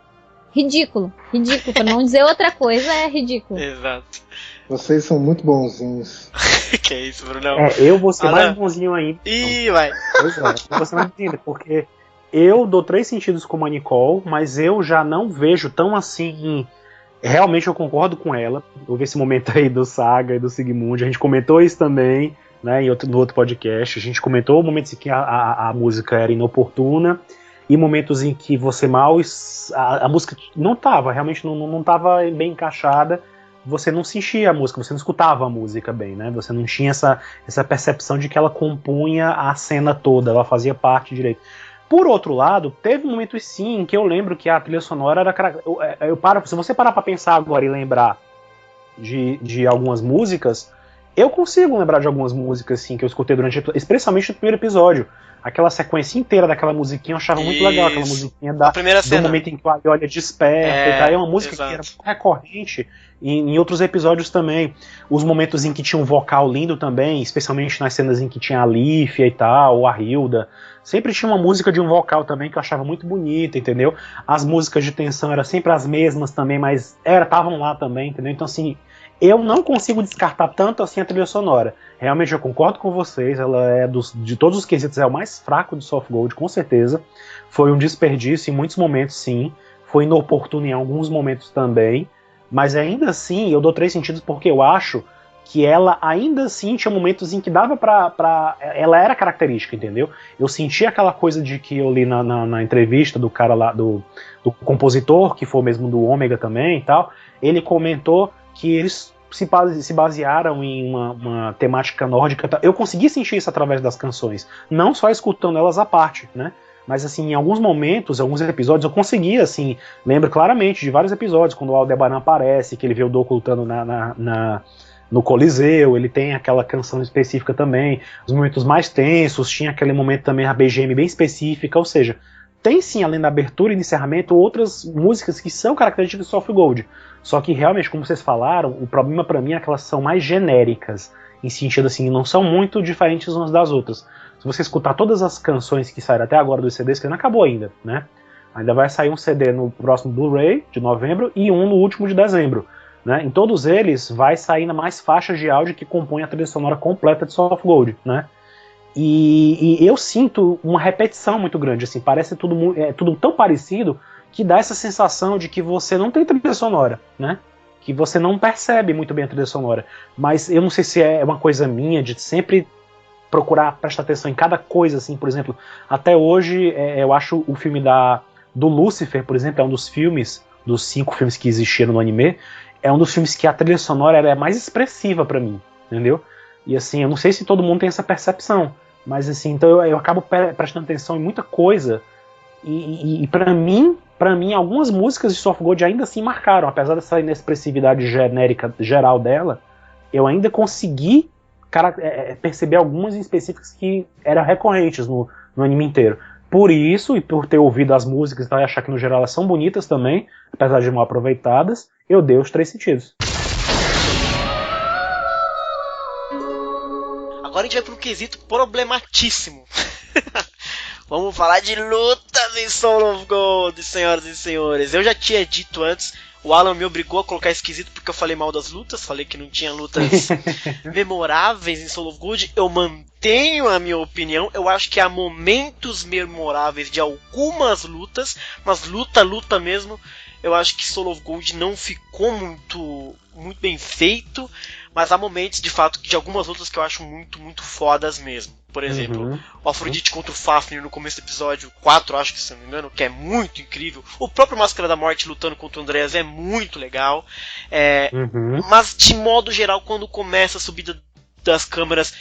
ridículo. Ridículo, pra não dizer outra coisa, é ridículo. Exato. Vocês são muito bonzinhos. Que isso, Brunão? Eu vou ser mais bonzinho ainda. Ih, vai. Pois é, eu vou ser mais bonzinho, porque eu dou 3 sentidos como a Nicole, mas eu já não vejo tão assim... Realmente eu concordo com ela. Houve esse momento aí do Saga e do Sigmund, a gente comentou isso também, né, no outro podcast. A gente comentou momentos em que a música era inoportuna e momentos em que você a música não estava, realmente não estava bem encaixada, você não sentia a música, você não escutava a música bem, né? Você não tinha essa percepção de que ela compunha a cena toda, ela fazia parte direito. Por outro lado, teve momentos sim que eu lembro que a trilha sonora era... Se você parar pra pensar agora e lembrar de algumas músicas, eu consigo lembrar de algumas músicas sim, que eu escutei especialmente no primeiro episódio. Aquela sequência inteira daquela musiquinha eu achava muito legal, aquela musiquinha do momento em que o Ali olha desperta, é uma música que era muito recorrente em outros episódios também. Os momentos em que tinha um vocal lindo também, especialmente nas cenas em que tinha a Lífia e tal, ou a Hilda, sempre tinha uma música de um vocal também que eu achava muito bonita, entendeu? As músicas de tensão eram sempre as mesmas também, mas estavam lá também, entendeu? Então assim, eu não consigo descartar tanto assim a trilha sonora. Realmente eu concordo com vocês, ela é de todos os quesitos é o mais fraco do Soft Gold, com certeza. Foi um desperdício em muitos momentos, sim. Foi inoportuno em alguns momentos também. Mas ainda assim, eu dou 3 sentidos porque eu acho que ela ainda assim tinha momentos em que dava pra ela era característica, entendeu? Eu senti aquela coisa de que eu li na entrevista do cara lá, do compositor, que foi mesmo do Ômega também e tal. Ele comentou que eles se basearam em uma temática nórdica. Eu consegui sentir isso através das canções, não só escutando elas à parte, né? Mas assim, em alguns momentos, alguns episódios, eu conseguia, assim, lembro claramente de vários episódios, quando o Aldebaran aparece, que ele vê o Doku lutando no Coliseu, ele tem aquela canção específica também, os momentos mais tensos, tinha aquele momento também, a BGM bem específica, ou seja, tem sim, além da abertura e encerramento, outras músicas que são características do Soft Gold. Só que realmente, como vocês falaram, o problema pra mim é que elas são mais genéricas, em sentido assim, não são muito diferentes umas das outras. Se você escutar todas as canções que saíram até agora dos CDs, que não acabou ainda, né? Ainda vai sair um CD no próximo Blu-ray de novembro e um no último de dezembro. Né? Em todos eles vai sair ainda mais faixas de áudio que compõem a trilha sonora completa de Soft Gold, né? E eu sinto uma repetição muito grande, assim, parece tudo tão parecido que dá essa sensação de que você não tem trilha sonora, né? Que você não percebe muito bem a trilha sonora. Mas eu não sei se é uma coisa minha de sempre procurar prestar atenção em cada coisa, assim, por exemplo, até hoje eu acho o filme do Lucifer, por exemplo, é um dos filmes, dos 5 filmes que existiram no anime, é um dos filmes que a trilha sonora é mais expressiva pra mim, entendeu? E assim, eu não sei se todo mundo tem essa percepção, mas assim, então eu acabo prestando atenção em muita coisa e pra mim, algumas músicas de Soft Gold ainda assim marcaram, apesar dessa inexpressividade genérica geral dela, eu ainda consegui perceber algumas em específicas que eram recorrentes no anime inteiro. Por isso, e por ter ouvido as músicas e achar que no geral elas são bonitas também, apesar de mal aproveitadas, eu dei os 3 sentidos. Agora a gente vai para um quesito problematíssimo. Vamos falar de lutas em Soul of Gold, senhoras e senhores. Eu já tinha dito antes, o Alan me obrigou a colocar esquisito porque eu falei mal das lutas, falei que não tinha lutas memoráveis em Soul of Gold. Eu mantenho a minha opinião, eu acho que há momentos memoráveis de algumas lutas, mas luta mesmo, eu acho que Soul of Gold não ficou muito bem feito, mas há momentos de fato de algumas lutas que eu acho muito fodas mesmo. Por exemplo, o Afrodite contra o Fafnir no começo do episódio 4, acho que se não me engano, que é muito incrível. O próprio Máscara da Morte lutando contra o Andreas é muito legal. Mas de modo geral, quando começa a subida das câmeras,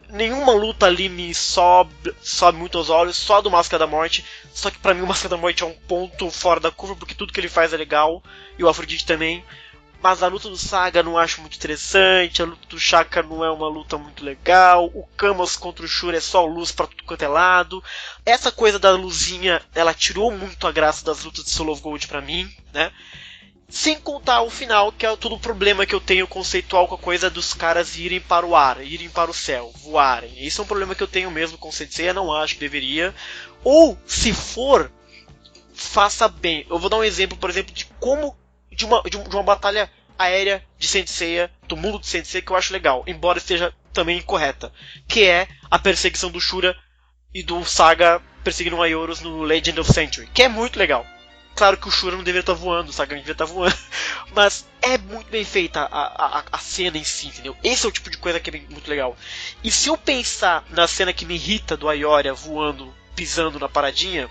nenhuma luta ali me sobe muito aos olhos, só do Máscara da Morte. Só que pra mim o Máscara da Morte é um ponto fora da curva, porque tudo que ele faz é legal, e o Afrodite também. Mas a luta do Saga não acho muito interessante, a luta do Shaka não é uma luta muito legal, o Kamos contra o Shura é só luz pra tudo quanto é lado. Essa coisa da luzinha, ela tirou muito a graça das lutas de Soul of Gold pra mim, né? Sem contar o final, que é todo o problema que eu tenho conceitual com a coisa dos caras irem para o ar, irem para o céu, voarem. Esse é um problema que eu tenho mesmo com Saint Seiya, não acho que deveria. Ou, se for, faça bem. Eu vou dar um exemplo, por exemplo, de como de uma batalha aérea de Saint Seiya, do mundo de Saint Seiya, que eu acho legal, embora esteja também incorreta, que é a perseguição do Shura e do Saga perseguindo o Aioros no Legend of Century, que é muito legal. Claro que o Shura não deveria estar voando, o Saga não deveria estar voando, mas é muito bem feita a cena em si, entendeu? Esse é o tipo de coisa que é muito legal. E se eu pensar na cena que me irrita do Aioria voando, pisando na paradinha,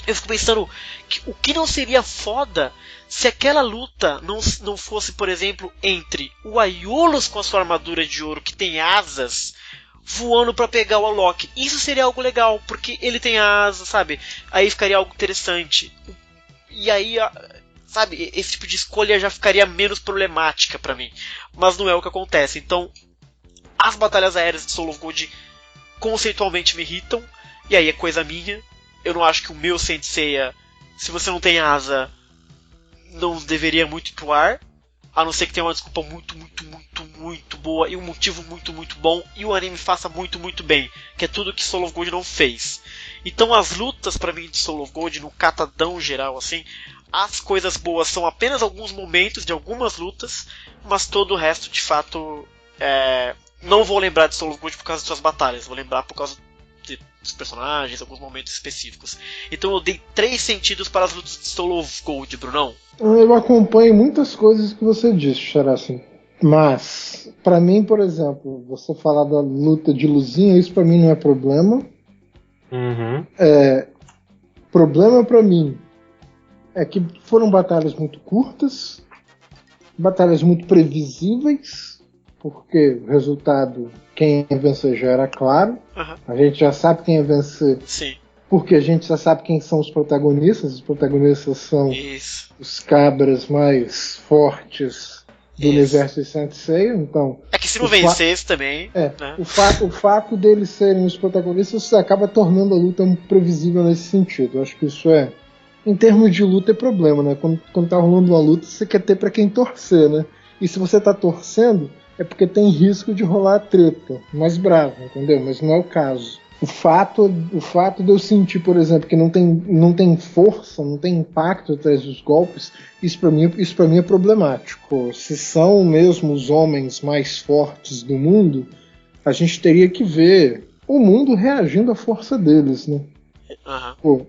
eu fico pensando que o que não seria foda se aquela luta não fosse, por exemplo, entre o Aiolos com a sua armadura de ouro que tem asas voando pra pegar o Alok. Isso seria algo legal, porque ele tem asas, sabe? Aí ficaria algo interessante. E aí, sabe, esse tipo de escolha já ficaria menos problemática pra mim. Mas não é o que acontece. Então, as batalhas aéreas de Soul of Gold conceitualmente me irritam. E aí é coisa minha. Eu não acho que o meu Saint Seiya, se você não tem asa, não deveria muito ir pro ar. A não ser que tenha uma desculpa muito boa e um motivo muito bom. E o anime faça muito bem. Que é tudo que Soul of Gold não fez. Então as lutas pra mim de Soul of Gold, no catadão geral, assim, as coisas boas são apenas alguns momentos de algumas lutas, mas todo o resto, de fato, não vou lembrar de Soul of Gold por causa de suas batalhas, vou lembrar por causa dos personagens, alguns momentos específicos. Então eu dei 3 sentidos para as lutas de Soul of Gold, Brunão. Eu acompanho muitas coisas que você disse, Xarassi. Mas, pra mim, por exemplo, você falar da luta de luzinha, isso pra mim não é problema. Uhum. Problema pra mim é que foram batalhas muito curtas, batalhas muito previsíveis, porque o resultado, quem ia vencer já era claro. Uhum. A gente já sabe quem ia vencer. Sim. Porque a gente já sabe quem são os protagonistas. Os protagonistas são os cabras mais fortes do universo de Saint Seiya. Então, é que se não vencesse também. Né? O fato deles serem os protagonistas acaba tornando a luta previsível nesse sentido. Eu acho que isso em termos de luta, é problema, né? Quando tá rolando uma luta, você quer ter pra quem torcer, né? E se você tá torcendo, é porque tem risco de rolar a treta mais brava, entendeu? Mas não é o caso. O fato de eu sentir, por exemplo, que não tem força, não tem impacto atrás dos golpes, isso pra mim é problemático. Se são mesmo os homens mais fortes do mundo, a gente teria que ver o mundo reagindo à força deles, né? Uhum.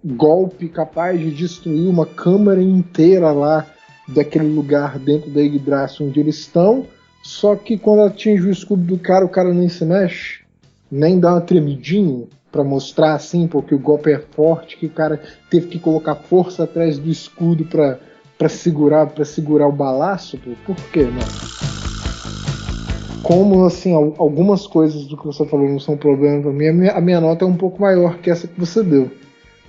Golpe capaz de destruir uma câmara inteira lá daquele lugar dentro da Yggdrasil onde eles estão, só que quando atinge o escudo do cara, o cara nem se mexe, nem dá uma tremidinha pra mostrar assim, porque o golpe é forte, que o cara teve que colocar força atrás do escudo pra segurar o balaço. Por quê, né? Como, assim, algumas coisas do que você falou não são problema pra mim, a minha nota é um pouco maior que essa que você deu.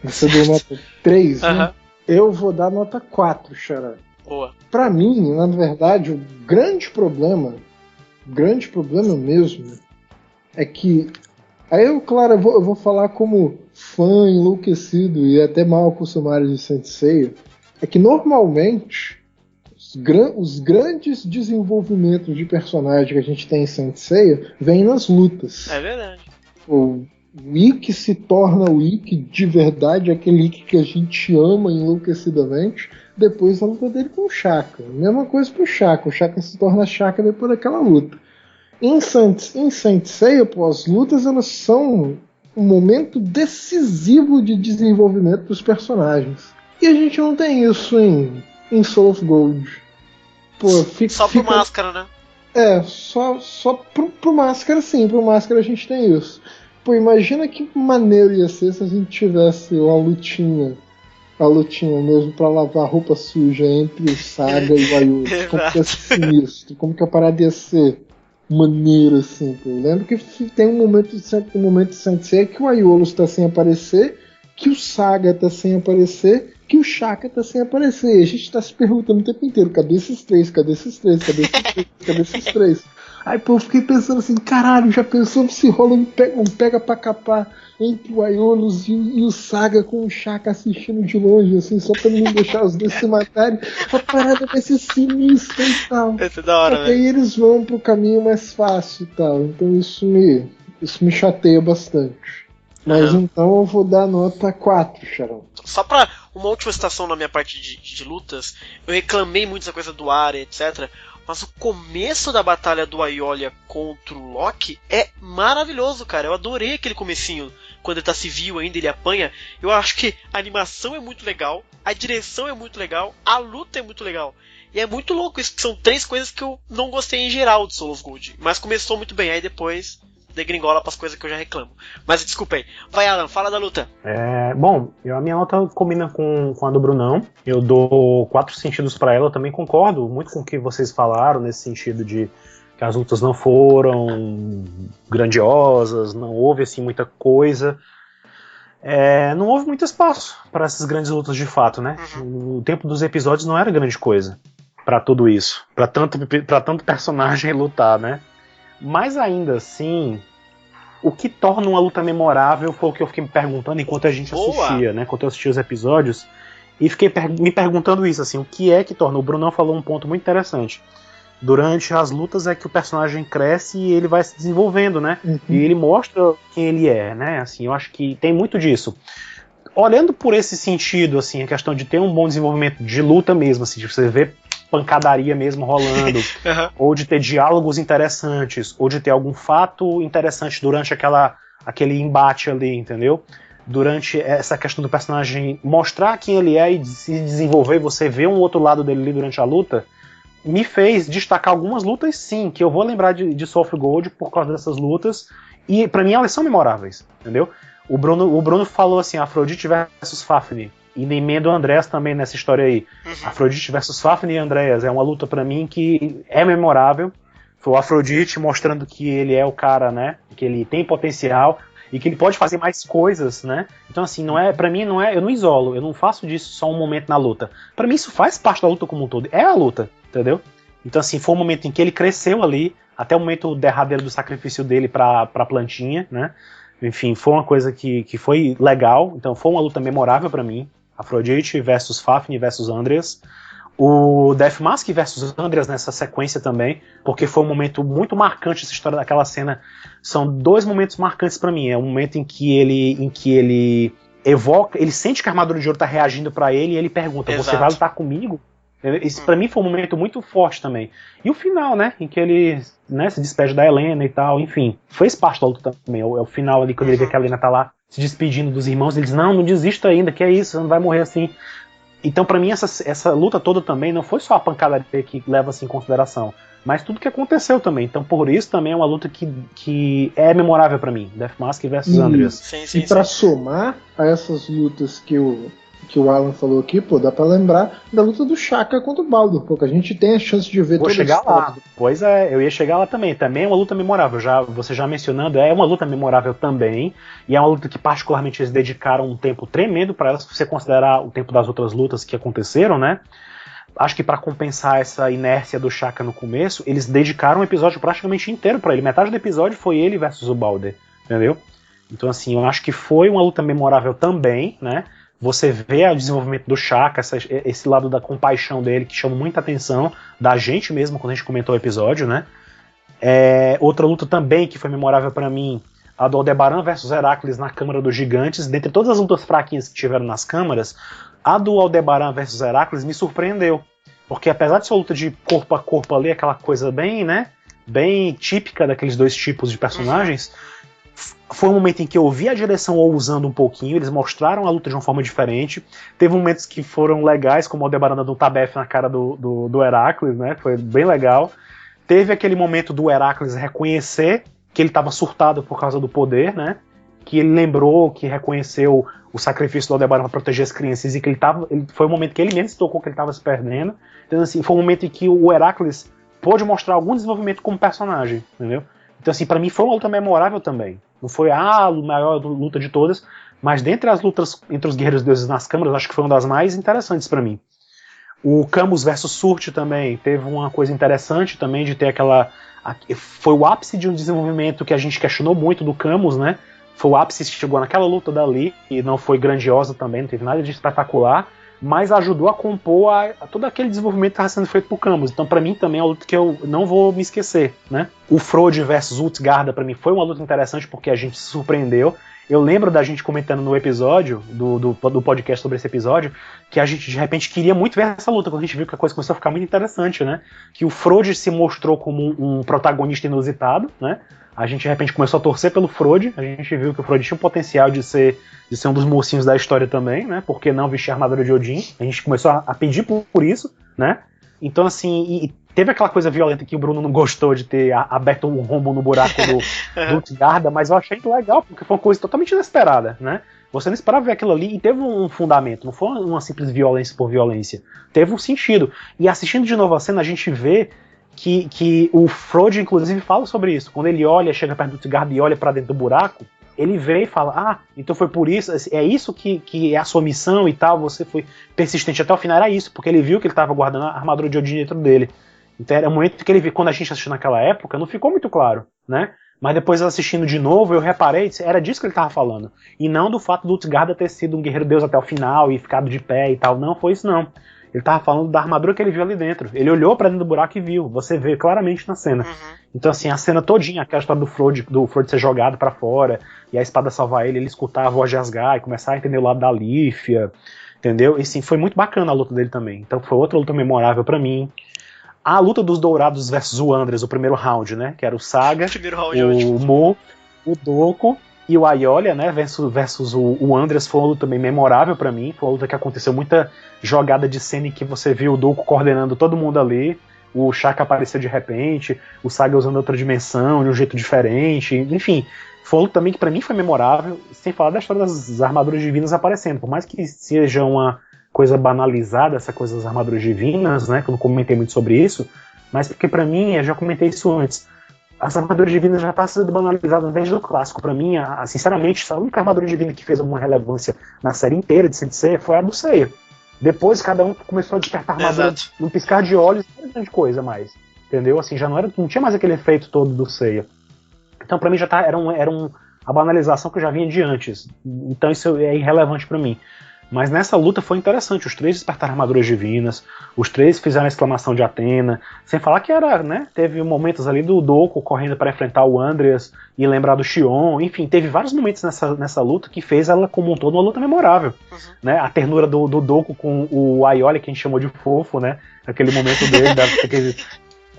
Você deu nota 3, né? Eu vou dar nota 4, Xará. Boa. Pra mim, na verdade, o grande problema mesmo, é que... Aí eu vou falar como fã enlouquecido e até mal acostumado de Saint Seiya, é que normalmente os grandes desenvolvimentos de personagem que a gente tem em Saint Seiya vêm nas lutas. É verdade. O Ikki se torna o Ikki de verdade, aquele Ikki que a gente ama enlouquecidamente, depois da luta dele com o Shaka. Mesma coisa pro Shaka. O Shaka se torna Shaka depois daquela luta. Em Saint Seiya, as lutas elas são um momento decisivo de desenvolvimento dos personagens. E a gente não tem isso em Soul of Gold. Só pro Máscara, né? Só pro Máscara, sim. Pro Máscara a gente tem isso. Imagina que maneiro ia ser se a gente tivesse uma lutinha mesmo pra lavar roupa suja entre o Saga e o Ayushi. Como que ia ser sinistro, como que a parada ia ser maneiro, assim, pô. Eu lembro que tem um momento de Saint Seiya que o Aiolus tá sem aparecer, que o Saga tá sem aparecer, que o Shaka tá sem aparecer. E a gente tá se perguntando o tempo inteiro, cadê esses três? Cadê esses três? Cadê esses três? Cadê esses três? Aí, pô, eu fiquei pensando assim, caralho, já pensou se rola um pega pra capar entre o Aiolus e o Saga com o Shaka assistindo de longe, assim, só pra não deixar os dois se matarem. A parada vai ser sinistra e tal. Essa é da hora, Porque aí eles vão pro caminho mais fácil e tal. Então isso me chateia bastante. Mas então eu vou dar nota 4, Xarão. Só pra uma última citação na minha parte de lutas, eu reclamei muito dessa coisa do ar, etc. Mas o começo da batalha do Aiolia contra o Loki é maravilhoso, cara. Eu adorei aquele comecinho. Quando ele tá civil ainda, ele apanha. Eu acho que a animação é muito legal, a direção é muito legal, a luta é muito legal. E é muito louco isso, que são 3 coisas que eu não gostei em geral de Soul of Gold. Mas começou muito bem, aí depois degringola pras coisas que eu já reclamo. Mas desculpa aí. Vai, Alan, fala da luta. Bom, a minha nota combina com a do Brunão. Eu dou 4 sentidos pra ela. Eu também concordo muito com o que vocês falaram, nesse sentido de que as lutas não foram grandiosas, não houve assim muita coisa. Não houve muito espaço para essas grandes lutas de fato, né? O tempo dos episódios não era grande coisa para tudo isso, para tanto personagem lutar, né? Mas ainda assim, o que torna uma luta memorável foi o que eu fiquei me perguntando enquanto a gente assistia, né? Enquanto eu assistia os episódios, e fiquei me perguntando isso, assim, o que é que torna? O Brunão falou um ponto muito interessante. Durante as lutas é que o personagem cresce e ele vai se desenvolvendo, né? E ele mostra quem ele é, né? Assim, eu acho que tem muito disso. olhando por esse sentido, assim, a questão de ter um bom desenvolvimento de luta mesmo, assim, de você ver pancadaria mesmo rolando, ou de ter diálogos interessantes, ou de ter algum fato interessante durante aquele embate ali, entendeu? Durante essa questão do personagem mostrar quem ele é e se desenvolver, você vê um outro lado dele ali durante a luta, me fez destacar algumas lutas, sim, que eu vou lembrar de Soul of Gold por causa dessas lutas, e pra mim elas são memoráveis, entendeu? O Bruno falou assim, Afrodite versus Fafnir, e emenda o Andreas também nessa história aí. Afrodite versus Fafnir e Andreas é uma luta pra mim que é memorável. Foi o Afrodite mostrando que ele é o cara, né, que ele tem potencial e que ele pode fazer mais coisas, né? Então assim, pra mim não é, eu não isolo, eu não faço disso só um momento na luta. Pra mim isso faz parte da luta como um todo, é a luta, entendeu? Então assim, foi um momento em que ele cresceu ali, até o momento derradeiro do sacrifício dele pra plantinha, né? Enfim, foi uma coisa que foi legal, então foi uma luta memorável pra mim. Afrodite versus Fafnir versus Andreas. O Death Mask versus Andreas nessa sequência também, porque foi um momento muito marcante essa história daquela cena. São dois momentos marcantes pra mim. É um momento em que ele evoca, ele sente que a armadura de ouro tá reagindo pra ele e ele pergunta, Você vai lutar comigo? Isso pra mim foi um momento muito forte também. E o final, né, em que ele, né, se despede da Helena e tal, enfim, fez parte da luta também. É o final ali, quando ele vê que a Helena tá lá se despedindo dos irmãos, ele diz, não desista ainda, que é isso, você não vai morrer assim. Então pra mim essa luta toda também não foi só a pancada que leva assim em consideração, mas tudo que aconteceu também. Então por isso também é uma luta que é memorável pra mim, Death Mask versus Andreas. Sim, e pra somar a essas lutas que o Alan falou aqui, pô, dá pra lembrar da luta do Shaka contra o Baldur, porque a gente tem a chance de ver Vou chegar lá. Pois é, eu ia chegar lá também. Também é uma luta memorável. Você já mencionando, é uma luta memorável também. E é uma luta que particularmente eles dedicaram um tempo tremendo pra ela, se você considerar o tempo das outras lutas que aconteceram, né? Acho que pra compensar essa inércia do Shaka no começo, eles dedicaram um episódio praticamente inteiro pra ele. Metade do episódio foi ele versus o Baldur, entendeu? Então assim, eu acho que foi uma luta memorável também, né? Você vê o desenvolvimento do Shaka, esse lado da compaixão dele, que chama muita atenção, da gente mesmo, quando a gente comentou o episódio, né? Outra luta também que foi memorável pra mim, a do Aldebaran versus Heracles na Câmara dos Gigantes. Dentre todas as lutas fraquinhas que tiveram nas câmaras, a do Aldebaran versus Heracles me surpreendeu. Porque apesar de ser uma luta de corpo a corpo ali, aquela coisa bem, né? Bem típica daqueles dois tipos de personagens, foi um momento em que eu vi a direção ousando um pouquinho, eles mostraram a luta de uma forma diferente. Teve momentos que foram legais, como o Aldebaran dando um tabef na cara do Heracles, né? Foi bem legal. Teve aquele momento do Heracles reconhecer que ele estava surtado por causa do poder, né? Que ele lembrou, que reconheceu o sacrifício do Aldebaran para proteger as crianças e que foi um momento que ele mesmo se tocou que ele estava se perdendo. Então assim, foi um momento em que o Heracles pôde mostrar algum desenvolvimento como personagem, entendeu? Então assim, para mim foi uma luta memorável também. Não foi a maior luta de todas, mas dentre as lutas entre os guerreiros deuses nas câmaras, acho que foi uma das mais interessantes para mim. O Camus versus Surt também teve uma coisa interessante também de ter aquela... Foi o ápice de um desenvolvimento que a gente questionou muito do Camus, né? Foi o ápice que chegou naquela luta dali, e não foi grandiosa também, não teve nada de espetacular, mas ajudou a compor todo aquele desenvolvimento que estava sendo feito por Camus. Então pra mim também é uma luta que eu não vou me esquecer, né? O Frode versus Utgarda pra mim foi uma luta interessante porque a gente se surpreendeu. Eu lembro da gente comentando no episódio, do podcast sobre esse episódio, que a gente de repente queria muito ver essa luta, quando a gente viu que a coisa começou a ficar muito interessante, né? Que o Frode se mostrou como um protagonista inusitado, né? A gente de repente começou a torcer pelo Frode, a gente viu que o Frode tinha o potencial de ser um dos mocinhos da história também, né? Por que não vestir a armadura de Odin? A gente começou a pedir por isso, né? Então assim, e teve aquela coisa violenta que o Bruno não gostou de ter aberto um rombo no buraco do Utgarda, mas eu achei muito legal, porque foi uma coisa totalmente inesperada, né? Você não esperava ver aquilo ali e teve um fundamento, não foi uma simples violência por violência. Teve um sentido. E assistindo de novo a cena, a gente vê que o Frode, inclusive, fala sobre isso. Quando ele olha, chega perto do Utgarda e olha pra dentro do buraco, ele vê e fala, então foi por isso, é isso que é a sua missão e tal, você foi persistente até o final, era isso, porque ele viu que ele estava guardando a armadura de Odin dentro dele. Então era um momento que ele viu, quando a gente assistiu naquela época, não ficou muito claro, né? Mas depois assistindo de novo, eu reparei, era disso que ele estava falando. E não do fato do Utgarda ter sido um guerreiro deus até o final e ficado de pé e tal. Não, foi isso não. Ele tava falando da armadura que ele viu ali dentro. Ele olhou pra dentro do buraco e viu. Você vê claramente na cena. Então, assim, a cena todinha, aquela história do Frode ser jogado pra fora, e a espada salvar ele escutar a voz de Asgard e começar a entender o lado da Lífia, entendeu? E sim, foi muito bacana a luta dele também. Então foi outra luta memorável pra mim. A luta dos Dourados versus o Andres, o primeiro round, né? Que era o Saga, o Mo, o Doku e o Aiolia, né? Versus o Andres. Foi uma luta também memorável pra mim. Foi uma luta que aconteceu muita jogada de cena em que você viu o Doku coordenando todo mundo ali. O Shaka apareceu de repente, o Saga usando outra dimensão, de um jeito diferente. Enfim, foi uma luta também que pra mim foi memorável. Sem falar da história das armaduras divinas aparecendo. Por mais que seja uma coisa banalizada, essa coisa das armaduras divinas, né? Que eu não comentei muito sobre isso. Mas porque pra mim, eu já comentei isso antes, as armaduras divinas já estão sendo banalizadas desde o clássico. Pra mim, sinceramente, a única armadura divina que fez alguma relevância na série inteira de Sensei foi a do Seiya. Depois cada um começou a despertar armadura num piscar de olhos, não era grande coisa mais. Entendeu? Assim, já não tinha mais aquele efeito todo do Seiya. Então pra mim já era a banalização que eu já vinha de antes. Então isso é irrelevante pra mim. Mas nessa luta foi interessante, os três despertaram armaduras divinas, os três fizeram a exclamação de Atena, sem falar que era, né, teve momentos ali do Doku correndo para enfrentar o Andreas e lembrar do Shion, enfim, teve vários momentos nessa luta que fez ela como um todo uma luta memorável, né, a ternura do Doku com o Aiolia, que a gente chamou de fofo, né, aquele momento dele,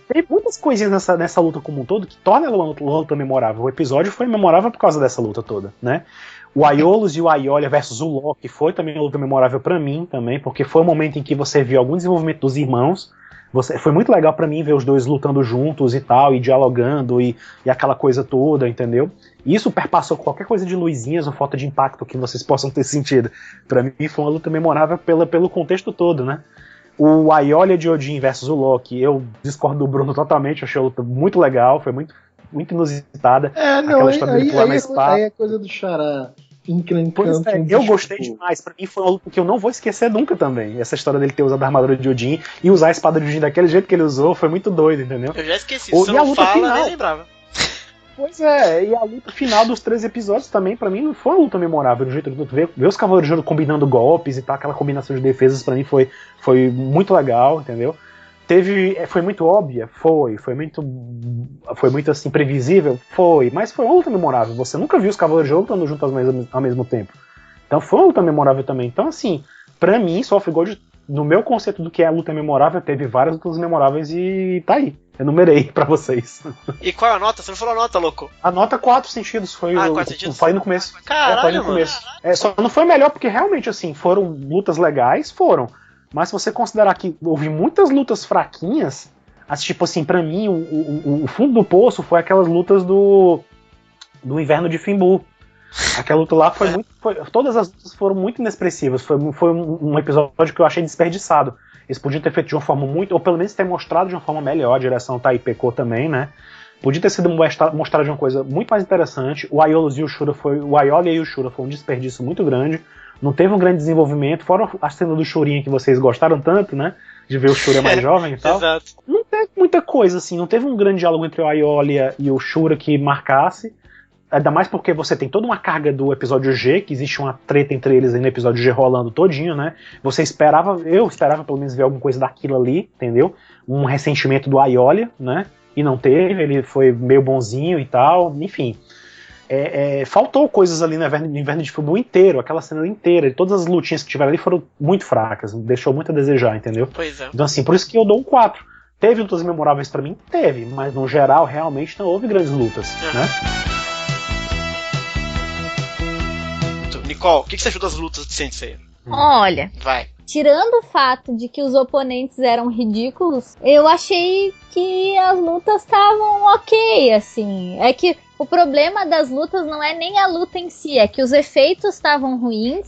tem muitas coisinhas nessa luta como um todo que torna ela uma luta memorável. O episódio foi memorável por causa dessa luta toda, né? O Aiolos e o Aiolia versus o Loki foi também uma luta memorável pra mim também, porque foi um momento em que você viu algum desenvolvimento dos irmãos. Foi muito legal pra mim ver os dois lutando juntos e tal, e dialogando e aquela coisa toda, entendeu? Isso perpassou qualquer coisa de luzinhas ou falta de impacto que vocês possam ter sentido. Pra mim foi uma luta memorável pelo contexto todo, né? O Aiolia de Odin versus o Loki, eu discordo do Bruno totalmente, achei a luta muito legal, foi muito inusitada. Não, aí é coisa do Xará encrencando. Eu gostei demais, pra mim foi uma luta que eu não vou esquecer nunca também. Essa história dele ter usado a armadura de Odin e usar a espada de Odin daquele jeito que ele usou, foi muito doido, entendeu? Eu já esqueci, se não fala, nem lembrava. Pois é, e a luta final dos 3 episódios também, pra mim, não foi uma luta memorável, do jeito que ver os Cavaleiros de Ouro combinando golpes e tal, aquela combinação de defesas pra mim foi muito legal, entendeu? Foi muito óbvia? Foi muito assim, previsível? Foi, mas foi uma luta memorável, você nunca viu os Cavaleiros de Ouro lutando juntos ao mesmo tempo, então foi uma luta memorável também, então assim, pra mim, Soul of Gold, no meu conceito do que é a luta memorável, teve várias lutas memoráveis e tá aí. Eu numerei pra vocês. E qual é a nota? Você não falou a nota, louco? A nota 4 sentidos. 4 sentidos? Falei no começo. Caralho, falei no começo. Só não foi melhor porque realmente, assim, foram lutas legais, foram. Mas se você considerar que houve muitas lutas fraquinhas, tipo assim, pra mim, o fundo do poço foi aquelas lutas do Inverno de Finbu. Aquela luta lá todas as lutas foram muito inexpressivas. Foi um episódio que eu achei desperdiçado. Eles podiam ter feito de uma forma ou pelo menos ter mostrado de uma forma melhor. A direção tá aí, pecou também, né? Podia ter sido mostrado de uma coisa muito mais interessante. O Aiolia e o Shura foi um desperdício muito grande. Não teve um grande desenvolvimento, fora a cena do Shurinha que vocês gostaram tanto, né? De ver o Shura mais jovem e tal. Exato. Não teve muita coisa, assim, não teve um grande diálogo entre o Aiolia e o Shura que marcasse. Ainda mais porque você tem toda uma carga do episódio G, que existe uma treta entre eles aí no episódio G rolando todinho, né? Eu esperava pelo menos ver alguma coisa daquilo ali, entendeu? Um ressentimento do Aiolia, né? E não teve, ele foi meio bonzinho e tal, enfim. Faltou coisas ali no Inverno de Finbu inteiro, aquela cena inteira, e todas as lutinhas que tiveram ali foram muito fracas, deixou muito a desejar, entendeu? Pois é. Então assim, por isso que eu dou um 4. Teve lutas memoráveis pra mim? Teve, mas no geral realmente não houve grandes lutas, né? Nicole, o que você achou das lutas de Sensei? Olha, vai. Tirando o fato de que os oponentes eram ridículos, eu achei que as lutas estavam ok, assim. É que o problema das lutas não é nem a luta em si, é que os efeitos estavam ruins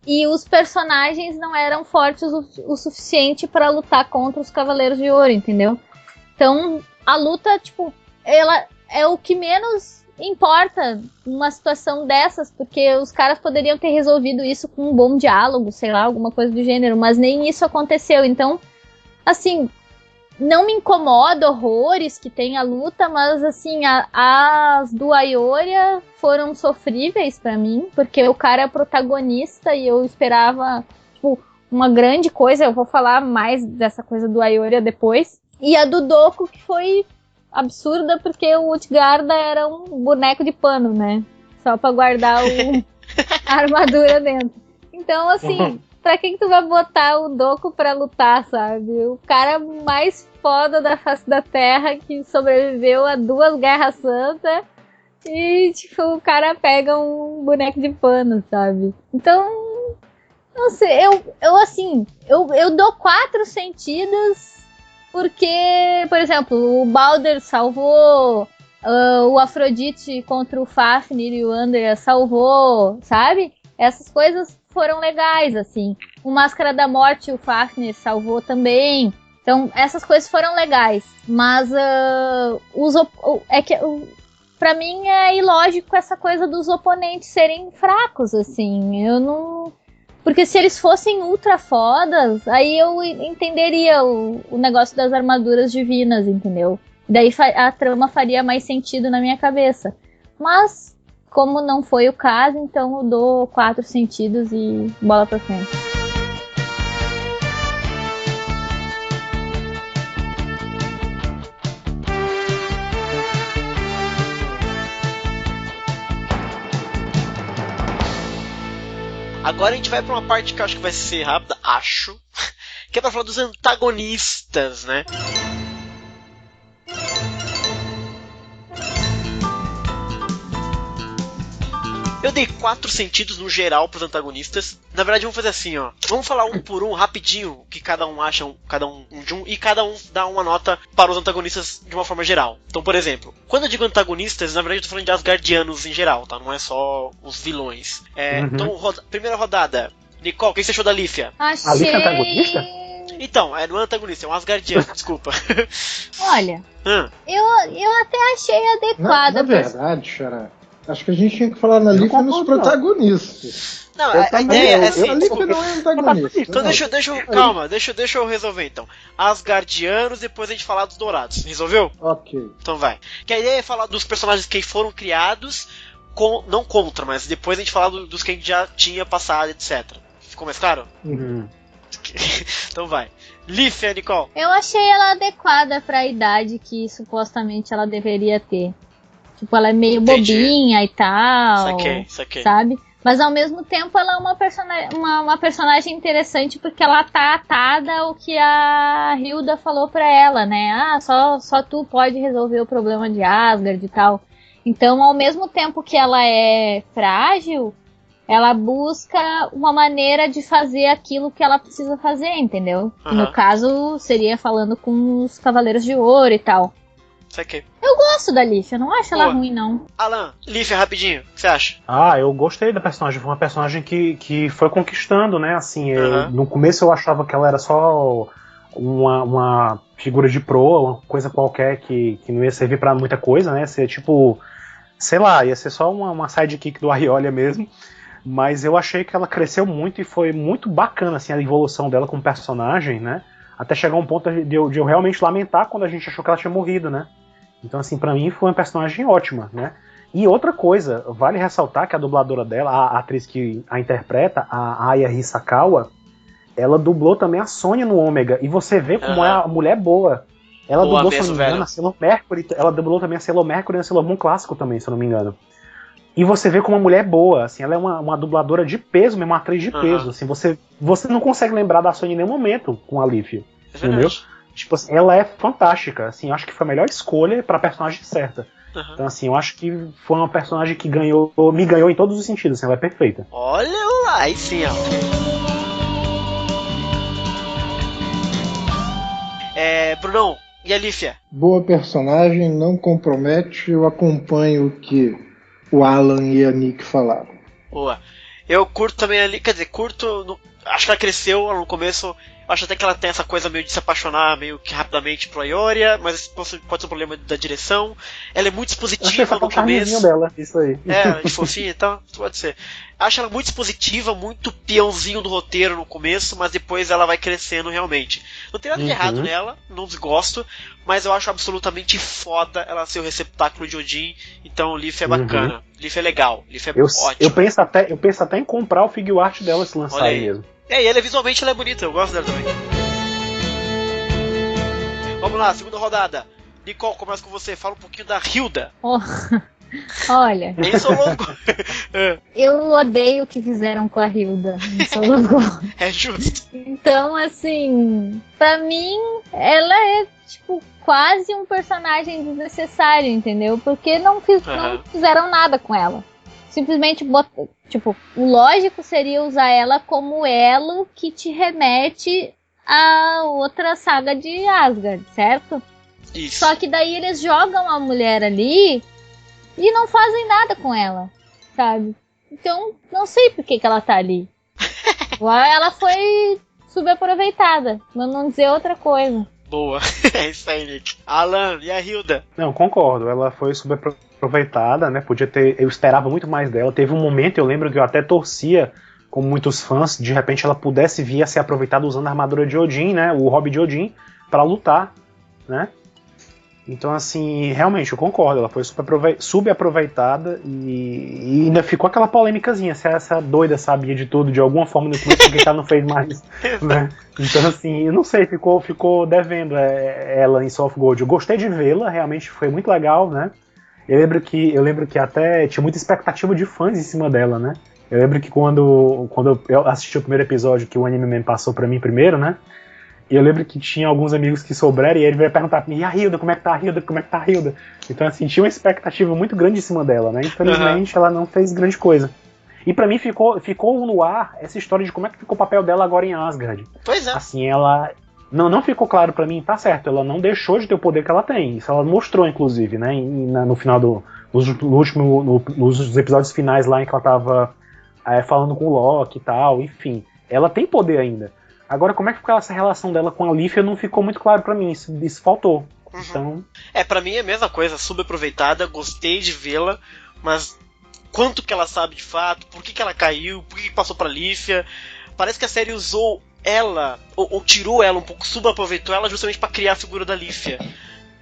e os personagens não eram fortes o suficiente pra lutar contra os Cavaleiros de Ouro, entendeu? Então, a luta, tipo, ela é o que menos importa numa situação dessas, porque os caras poderiam ter resolvido isso com um bom diálogo, sei lá, alguma coisa do gênero, mas nem isso aconteceu. Então, assim, não me incomoda horrores que tem a luta, mas assim, as do Aiolia foram sofríveis pra mim, porque o cara é protagonista e eu esperava, tipo, uma grande coisa. Eu vou falar mais dessa coisa do Aioria depois. E a do Doku, que foi absurda, porque o Utgarda era um boneco de pano, né? Só pra guardar a armadura dentro. Então, assim, pra quem tu vai botar o Doku pra lutar, sabe? O cara mais foda da face da Terra, que sobreviveu a 2 Guerras Santas, e, tipo, o cara pega um boneco de pano, sabe? Então, não sei, eu dou 4 sentidos, porque, por exemplo, o Balder salvou, o Afrodite contra o Fafnir e o Andrea salvou, sabe? Essas coisas foram legais, assim. O Máscara da Morte, o Fafnir salvou também. Então, essas coisas foram legais. Mas, pra mim é ilógico essa coisa dos oponentes serem fracos, assim. Eu não... Porque se eles fossem ultra fodas, aí eu entenderia o negócio das armaduras divinas, entendeu? Daí a trama faria mais sentido na minha cabeça. Mas, como não foi o caso, então eu dou 4 sentidos e bola pra frente. Agora a gente vai pra uma parte que eu acho que vai ser rápida, que é pra falar dos antagonistas, né? Eu dei 4 sentidos no geral pros antagonistas. Na verdade, vamos fazer assim, ó. Vamos falar um por um, rapidinho, o que cada um acha, e cada um dá uma nota para os antagonistas de uma forma geral. Então, por exemplo, quando eu digo antagonistas, na verdade eu tô falando de Asgardianos em geral, tá? Não é só os vilões. Então, primeira rodada. Nicole, o que você achou da Lífia? Achei... A Lífia é antagonista? Então, não é antagonista, é um Asgardiano, desculpa. Olha, eu até achei adequada. Na verdade, Xará, acho que a gente tinha que falar na Lífia nos protagonistas. Não, a ideia é assim, a Lífia não é antagonista. Então calma, deixa eu resolver então. Asgardianos, depois a gente falar dos Dourados. Resolveu? Ok. Então vai. Que a ideia é falar dos personagens que foram criados, não contra, mas depois a gente falar dos que a gente já tinha passado, etc. Ficou mais claro? Uhum. Então vai. Lífia, Nicole. Eu achei ela adequada pra idade que supostamente ela deveria ter. Tipo, ela é meio bobinha e tal. Saquei. Sabe? Mas ao mesmo tempo ela é uma personagem interessante porque ela tá atada ao que a Hilda falou pra ela, né? Ah, só tu pode resolver o problema de Asgard e tal. Então, ao mesmo tempo que ela é frágil, ela busca uma maneira de fazer aquilo que ela precisa fazer, entendeu? No caso, seria falando com os Cavaleiros de Ouro e tal. Saquei. Eu gosto da Lífia, não acho ela ruim, não. Alan, Lífia, rapidinho, o que você acha? Eu gostei da personagem. Foi uma personagem que foi conquistando, né? Assim, no começo eu achava que ela era só uma figura de proa, uma coisa qualquer que não ia servir pra muita coisa, né? Ser tipo, sei lá, ia ser só uma sidekick do Ariolia mesmo. Mas eu achei que ela cresceu muito e foi muito bacana, assim, a evolução dela como personagem, né? Até chegar um ponto de eu realmente lamentar quando a gente achou que ela tinha morrido, né? Então, assim, pra mim foi uma personagem ótima, né? E outra coisa, vale ressaltar que a dubladora dela, a atriz que a interpreta, a Aya Hisakawa, ela dublou também a Sônia no Ômega. E você vê como é a mulher boa. Ela dublou, se eu não me engano, a Sailor Mercury. Ela dublou também a Sailor Mercury e a Sailor Moon clássico também, se eu não me engano. E você vê como uma mulher boa, assim, ela é uma dubladora de peso, mesmo uma atriz de peso. Assim, você não consegue lembrar da Sônia em nenhum momento com a Lífia. Entendeu? Tipo assim, ela é fantástica, assim, eu acho que foi a melhor escolha pra personagem certa. Então, assim, eu acho que foi uma personagem que me ganhou em todos os sentidos, assim, ela é perfeita. Olha lá, aí sim, ó. Brunão, e a Lífia? Boa personagem, não compromete, eu acompanho o que o Alan e a Nick falaram. Boa. Eu curto também ali, quer dizer, acho que ela cresceu no começo. Acho até que ela tem essa coisa meio de se apaixonar meio que rapidamente pro Aioria, mas esse pode ser um problema da direção. Ela é muito expositiva no começo. Dela, isso aí. De fofinha e tal, pode ser. Acho ela muito expositiva, muito peãozinho do roteiro no começo, mas depois ela vai crescendo realmente. Não tem nada de errado nela, não desgosto, mas eu acho absolutamente foda ela ser o receptáculo de Odin, então Lífia é bacana. Lífia é legal, Lífia é ótimo. Eu penso até em comprar o figure art dela se lançar aí mesmo. E ela visualmente ela é bonita, eu gosto dela também. Vamos lá, segunda rodada. Nicole, começa com você, fala um pouquinho da Hilda. Oh, olha, Nem sou longo. eu odeio o que fizeram com a Hilda em Solo Gold. É justo. Então, assim, pra mim, ela é, tipo, quase um personagem desnecessário, entendeu? Porque não fizeram nada com ela. Simplesmente, tipo, o lógico seria usar ela como elo que te remete a outra saga de Asgard, certo? Isso. Só que daí eles jogam a mulher ali e não fazem nada com ela, sabe? Então, não sei por que ela tá ali. Ela foi subaproveitada, pra não dizer outra coisa. Boa, é isso aí, Nick. Alan, e a Hilda? Não, concordo, ela foi subaproveitada, né? Podia ter. Eu esperava muito mais dela. Teve um momento, eu lembro que eu até torcia, como muitos fãs, de repente ela pudesse vir a ser aproveitada usando a armadura de Odin, né? O hobby de Odin, pra lutar, né? Então, assim, realmente, eu concordo, ela foi subaproveitada e ainda ficou aquela polêmicazinha, se essa doida sabia de tudo, de alguma forma no começo, porque ela não fez mais, né? Então, assim, eu não sei, ficou devendo ela em Soul of Gold. Eu gostei de vê-la, realmente foi muito legal, né? Eu lembro que até tinha muita expectativa de fãs em cima dela, né? Eu lembro que quando eu assisti o primeiro episódio, que o Anime Man passou pra mim primeiro, né? E eu lembro que tinha alguns amigos que sobraram e ele veio perguntar pra mim, e a Hilda, como é que tá a Hilda? Como é que tá a Hilda? Então, assim, tinha uma expectativa muito grande em cima dela, né? Infelizmente, ela não fez grande coisa. E pra mim ficou no ar essa história de como é que ficou o papel dela agora em Asgard. Pois é. Assim, ela... Não ficou claro pra mim, tá certo, ela não deixou de ter o poder que ela tem. Isso ela mostrou, inclusive, né? No final nos episódios finais lá em que ela tava falando com o Loki e tal, enfim. Ela tem poder ainda. Agora, como é que ficou essa relação dela com a Lífia não ficou muito claro pra mim, isso faltou. Uhum. Então... Pra mim é a mesma coisa, subaproveitada, gostei de vê-la, mas quanto que ela sabe de fato, por que ela caiu, por que passou pra Lífia, parece que a série usou ela, ou tirou ela um pouco, subaproveitou ela justamente pra criar a figura da Lífia.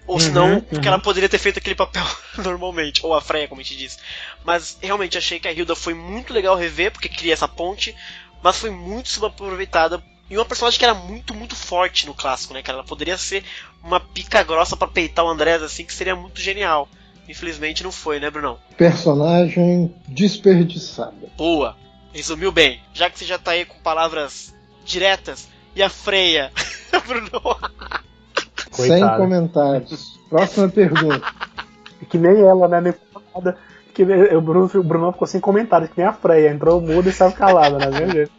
Ou senão, porque ela poderia ter feito aquele papel normalmente, ou a Freya, como a gente disse. Mas realmente achei que a Hilda foi muito legal rever, porque cria essa ponte, mas foi muito subaproveitada. E uma personagem que era muito, muito forte no clássico, né, cara? Ela poderia ser uma pica grossa pra peitar o Andrés, assim, que seria muito genial. Infelizmente não foi, né, Brunão? Personagem desperdiçada. Boa, resumiu bem. Já que você já tá aí com palavras diretas, e a Freya? Brunão? Sem comentários. Próxima pergunta. Que nem ela, né? Nem nada. Que nem, o Bruno ficou sem comentários, que nem a Freya. Entrou mudo e saiu calada, né? Meu jeito.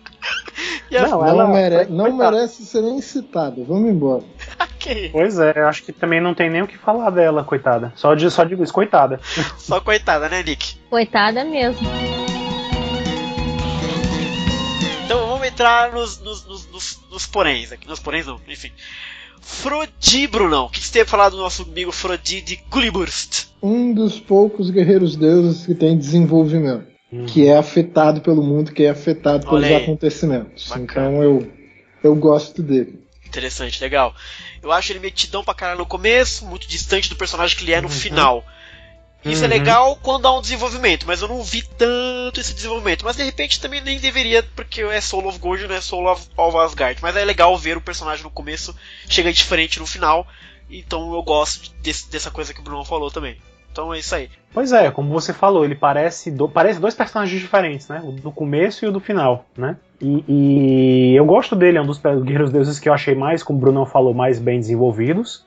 Não merece ser nem citada. Vamos embora. Okay. Pois é, eu acho que também não tem nem o que falar dela, coitada. Só digo isso, coitada. Só coitada, né, Nick? Coitada mesmo. Então vamos entrar nos poréns aqui. Nos poréns não, enfim. Frodi, Brunão. O que você tem a falar do nosso amigo Frodi de Gulliburst? Um dos poucos guerreiros deuses que tem desenvolvimento. Que é afetado pelo mundo, que é afetado pelos acontecimentos. Bacana. Então eu gosto dele. Interessante, legal. Eu acho ele metidão pra caralho no começo, muito distante do personagem que ele é no final. Isso é legal quando há um desenvolvimento, mas eu não vi tanto esse desenvolvimento. Mas de repente também nem deveria, porque é Soul of Gold, não é Soul of Asgard. Mas é legal ver o personagem no começo, chega diferente no final. Então eu gosto dessa coisa que o Bruno falou também. Então é isso aí. Pois é, como você falou, ele parece dois personagens diferentes, né? O do começo e o do final, né? E eu gosto dele, é um dos guerreiros deuses que eu achei mais, como o Bruno falou, mais bem desenvolvidos.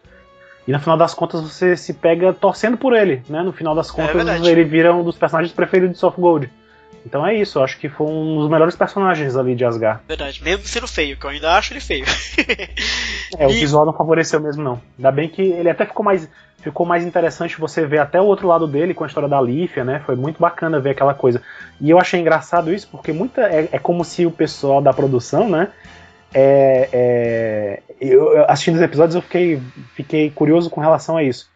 E no final das contas você se pega torcendo por ele, né? No final das contas ele vira um dos personagens preferidos de Soul of Gold. Então é isso, eu acho que foi um dos melhores personagens ali de Asgard. Verdade, mesmo sendo feio, que eu ainda acho ele feio. O visual não favoreceu mesmo não. Ainda bem que ele até ficou mais interessante você ver até o outro lado dele com a história da Lífia, né? Foi muito bacana ver aquela coisa. E eu achei engraçado isso porque é como se o pessoal da produção, né? Eu assistindo os episódios eu fiquei curioso com relação a isso.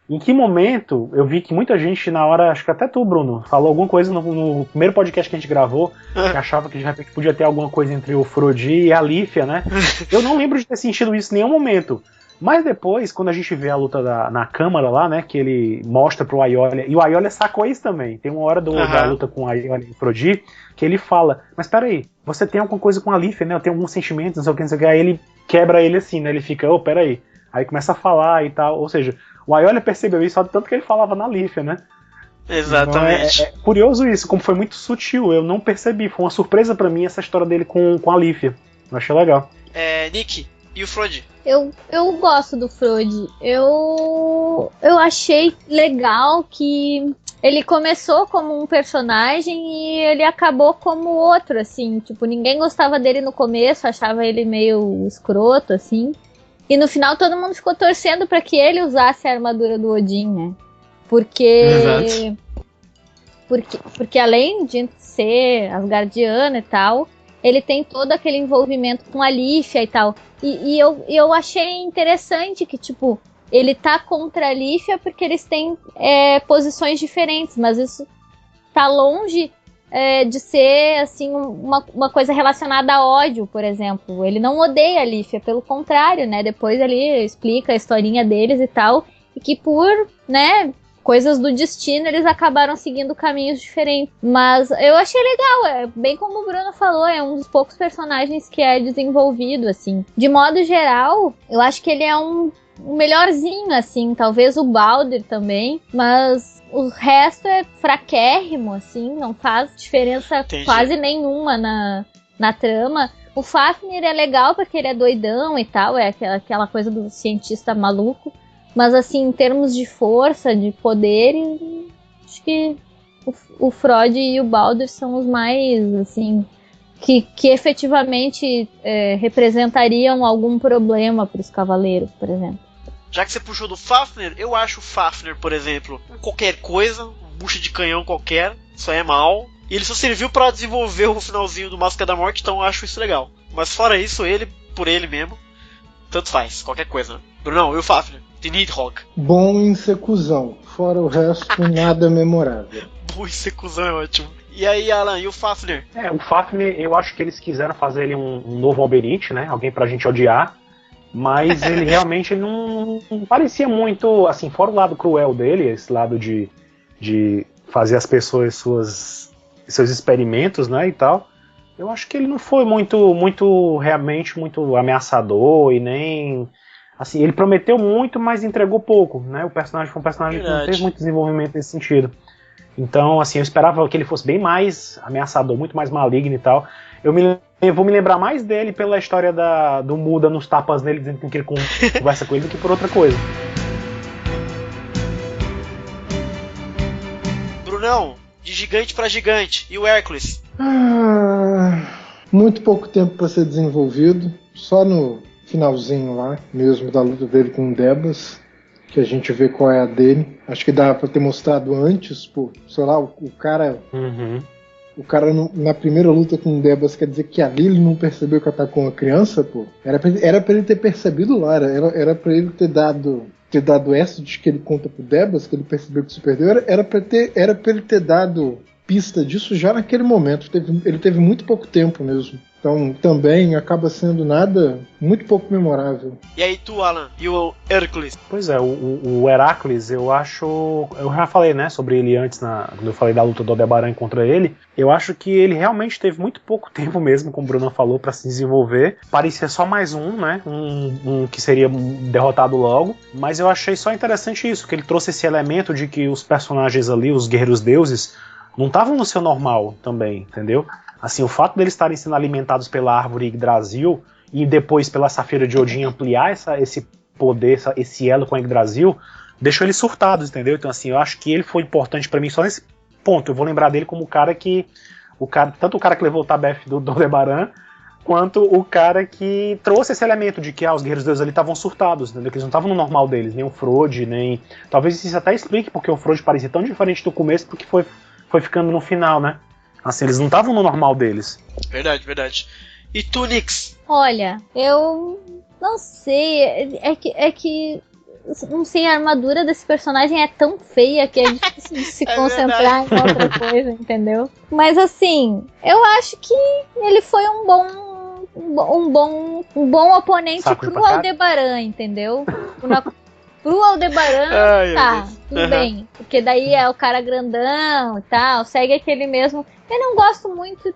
Em que momento eu vi que muita gente na hora, acho que até tu, Bruno, falou alguma coisa no primeiro podcast que a gente gravou, que achava que de repente podia ter alguma coisa entre o Frodi e a Lífia, né? Eu não lembro de ter sentido isso em nenhum momento. Mas depois, quando a gente vê a luta na câmara lá, né, que ele mostra pro Aiolia, e o Aiolia sacou isso também. Tem uma hora da luta com o Aiolia e o Frodi, que ele fala, mas peraí, você tem alguma coisa com a Lífia, né, eu tenho algum sentimento, não sei o que, não sei o que, aí ele quebra ele assim, né, ele fica, peraí, aí começa a falar e tal, ou seja, o Aiolia percebeu isso só de tanto que ele falava na Lífia, né. Exatamente. Então é curioso isso, como foi muito sutil, eu não percebi, foi uma surpresa pra mim essa história dele com a Lífia, eu achei legal. Nick, e o Frodi? Eu gosto do Frodi. Eu achei legal que ele começou como um personagem e ele acabou como outro, assim. Tipo, ninguém gostava dele no começo, achava ele meio escroto, assim. E no final todo mundo ficou torcendo pra que ele usasse a armadura do Odin, né? Porque além de ser asgardiano e tal, ele tem todo aquele envolvimento com a Lífia e tal. E eu achei interessante que, tipo, ele tá contra a Lífia porque eles têm posições diferentes, mas isso tá longe de ser, assim, uma coisa relacionada a ódio, por exemplo. Ele não odeia a Lífia, pelo contrário, né? Depois ele explica a historinha deles e tal, e que por, né, coisas do destino, eles acabaram seguindo caminhos diferentes. Mas eu achei legal, bem como o Bruno falou, é um dos poucos personagens que é desenvolvido, assim. De modo geral, eu acho que ele é um melhorzinho, assim, talvez o Baldur também, mas o resto é fraquérrimo, assim, não faz diferença quase nenhuma na trama. O Fafnir é legal porque ele é doidão e tal, é aquela coisa do cientista maluco. Mas, assim, em termos de força, de poder, acho que o Frodi e o Baldur são os mais, assim, que efetivamente representariam algum problema para os cavaleiros, por exemplo. Já que você puxou do Fafnir, eu acho o Fafnir, por exemplo, qualquer coisa, um bucha de canhão qualquer, só é mal. E ele só serviu para desenvolver o finalzinho do Máscara da Morte, então eu acho isso legal. Mas fora isso, ele, por ele mesmo, tanto faz, qualquer coisa. Brunão, e o Fafnir? The Nidhogg. Bom em ser cuzão. Fora o resto, nada memorável. Bom em ser cuzão é ótimo. E aí, Alan, e o Fafnir? O Fafnir, eu acho que eles quiseram fazer ele um novo Alberite, né? Alguém pra gente odiar. Mas ele realmente não parecia muito, assim, fora o lado cruel dele, esse lado de fazer as pessoas seus experimentos, né, e tal. Eu acho que ele não foi realmente muito ameaçador e nem... Assim, ele prometeu muito, mas entregou pouco, né? O personagem foi um personagem que não teve muito desenvolvimento nesse sentido. Então, assim, eu esperava que ele fosse bem mais ameaçador, muito mais maligno e tal. Eu vou me lembrar mais dele pela história do Muda nos tapas nele, dizendo que ele conversa com ele, do que por outra coisa. Brunão, de gigante pra gigante. E o Hércules? Muito pouco tempo para ser desenvolvido. Só no finalzinho lá, mesmo da luta dele com o Debas, que a gente vê qual é a dele. Acho que dá pra ter mostrado antes, pô. Sei lá, o cara... Uhum. O cara na primeira luta com o Debas, quer dizer que ali ele não percebeu que atacou uma criança, pô. Era pra ele ter percebido lá, era pra ele ter dado essa de que ele conta pro Debas, que ele percebeu que se perdeu, era pra ele ter dado pista disso já naquele momento. Ele teve muito pouco tempo mesmo. Então também acaba sendo nada muito pouco memorável. E aí tu, Alan, e o Hércules? Pois é, o Heracles, eu acho... Eu já falei, né, sobre ele antes, quando eu falei da luta do Aldebaran contra ele. Eu acho que ele realmente teve muito pouco tempo mesmo, como o Bruno falou, pra se desenvolver. Parecia só mais um, né, um que seria derrotado logo. Mas eu achei só interessante isso, que ele trouxe esse elemento de que os personagens ali, os guerreiros deuses, não estavam no seu normal também, entendeu? Assim, o fato deles estarem sendo alimentados pela árvore Yggdrasil e depois pela Safira de Odin ampliar esse poder, esse elo com a Yggdrasil, deixou eles surtados, entendeu? Então, assim, eu acho que ele foi importante pra mim só nesse ponto. Eu vou lembrar dele como tanto o cara que levou o Tabef do Aldebaran, quanto o cara que trouxe esse elemento de que os guerreiros deuses ali estavam surtados, entendeu? Que eles não estavam no normal deles, nem o Frode, nem... Talvez isso até explique porque o Frode parecia tão diferente do começo, porque foi ficando no final, né? Assim, eles não estavam no normal deles. Verdade, verdade. E tu, Nix? Olha, eu não sei. É que não sei, a armadura desse personagem é tão feia que é difícil de se concentrar em outra coisa, entendeu? Mas assim, eu acho que ele foi um um bom oponente Saco de pro pancada? Aldebaran, entendeu? Pro Aldebaran, Ai, tá, meu Deus. tudo bem. Porque daí é o cara grandão e tal, segue aquele mesmo. Eu não gosto muito,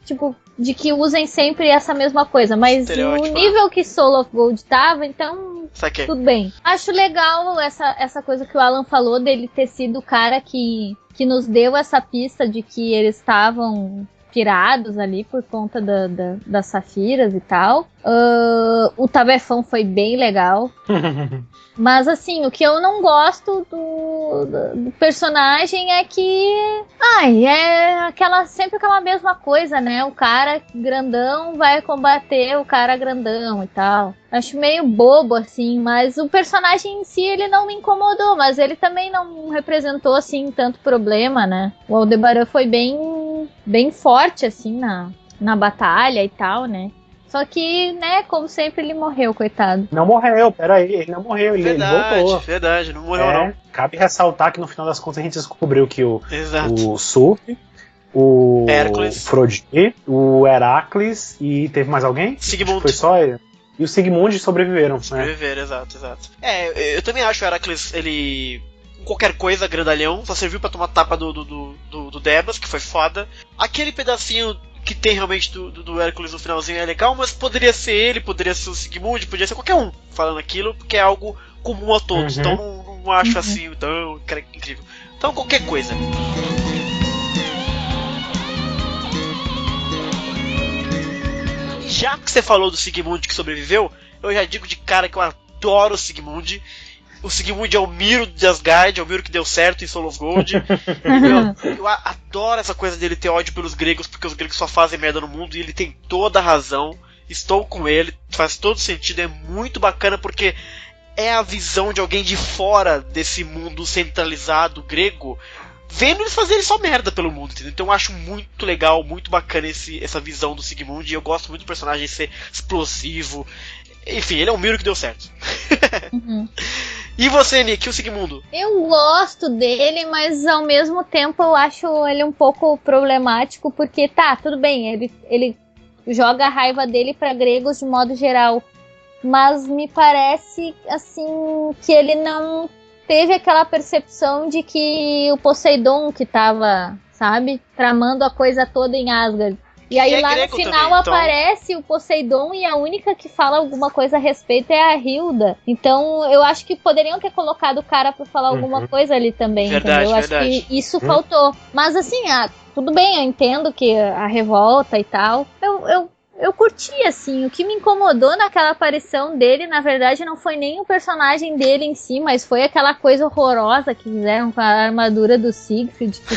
tipo, de que usem sempre essa mesma coisa, mas Estereótipo, no nível que Soul of Gold tava, então Saquei. tudo bem. Acho legal essa coisa que o Alan falou dele ter sido o cara que nos deu essa pista de que eles estavam pirados ali por conta das safiras e tal. O Tabefão foi bem legal. Mas assim, o que eu não gosto do personagem é que é sempre aquela mesma coisa, né? O cara grandão vai combater o cara grandão e tal. Acho meio bobo, assim, mas o personagem em si, ele não me incomodou, mas ele também não representou, assim, tanto problema, né? O Aldebaran foi bem forte, assim, na batalha e tal, né? Só que, né, como sempre, ele morreu, coitado. Não morreu, peraí, ele não morreu, ele voltou. Verdade, não morreu não. Cabe ressaltar que no final das contas a gente descobriu que o Surf, o Hércules, Frodi, o Heracles e teve mais alguém? Sigmund. Foi só ele. E o Sigmund sobreviveram. Sobreviveram, exato. Eu também acho o Heracles, ele... qualquer coisa, grandalhão, só serviu pra tomar tapa do Debas, que foi foda. Aquele pedacinho que tem realmente do Hércules no finalzinho é legal, mas poderia ser ele, poderia ser o Sigmund, poderia ser qualquer um falando aquilo, porque é algo comum a todos. Então não acho assim tão incrível. Então qualquer coisa. Já que você falou do Sigmund que sobreviveu, eu já digo de cara que eu adoro o Sigmund. O Sigmund é o Miro de Asgard, é o Miro que deu certo em Soul of Gold. Eu adoro essa coisa dele ter ódio pelos gregos, porque os gregos só fazem merda no mundo, e ele tem toda a razão. Estou com ele, faz todo sentido, é muito bacana, porque é a visão de alguém de fora desse mundo centralizado grego, vendo eles fazerem só merda pelo mundo, entendeu? Então eu acho muito legal, muito bacana essa visão do Sigmund, e eu gosto muito do personagem ser explosivo. Enfim, ele é um Miro que deu certo. E você, Nick, o Sigmundo? Eu gosto dele, mas ao mesmo tempo eu acho ele um pouco problemático, porque tudo bem, ele joga a raiva dele pra gregos de modo geral, mas me parece, assim, que ele não teve aquela percepção de que o Poseidon que tava, sabe, tramando a coisa toda em Asgard. E aí lá no final também, aparece o Poseidon e a única que fala alguma coisa a respeito é a Hilda. Então eu acho que poderiam ter colocado o cara pra falar alguma coisa ali também, entendeu? Eu acho que isso faltou. Mas assim, tudo bem, eu entendo que a revolta e tal. Eu curti, assim. O que me incomodou naquela aparição dele, na verdade, não foi nem o personagem dele em si, mas foi aquela coisa horrorosa que fizeram com a armadura do Siegfried. Que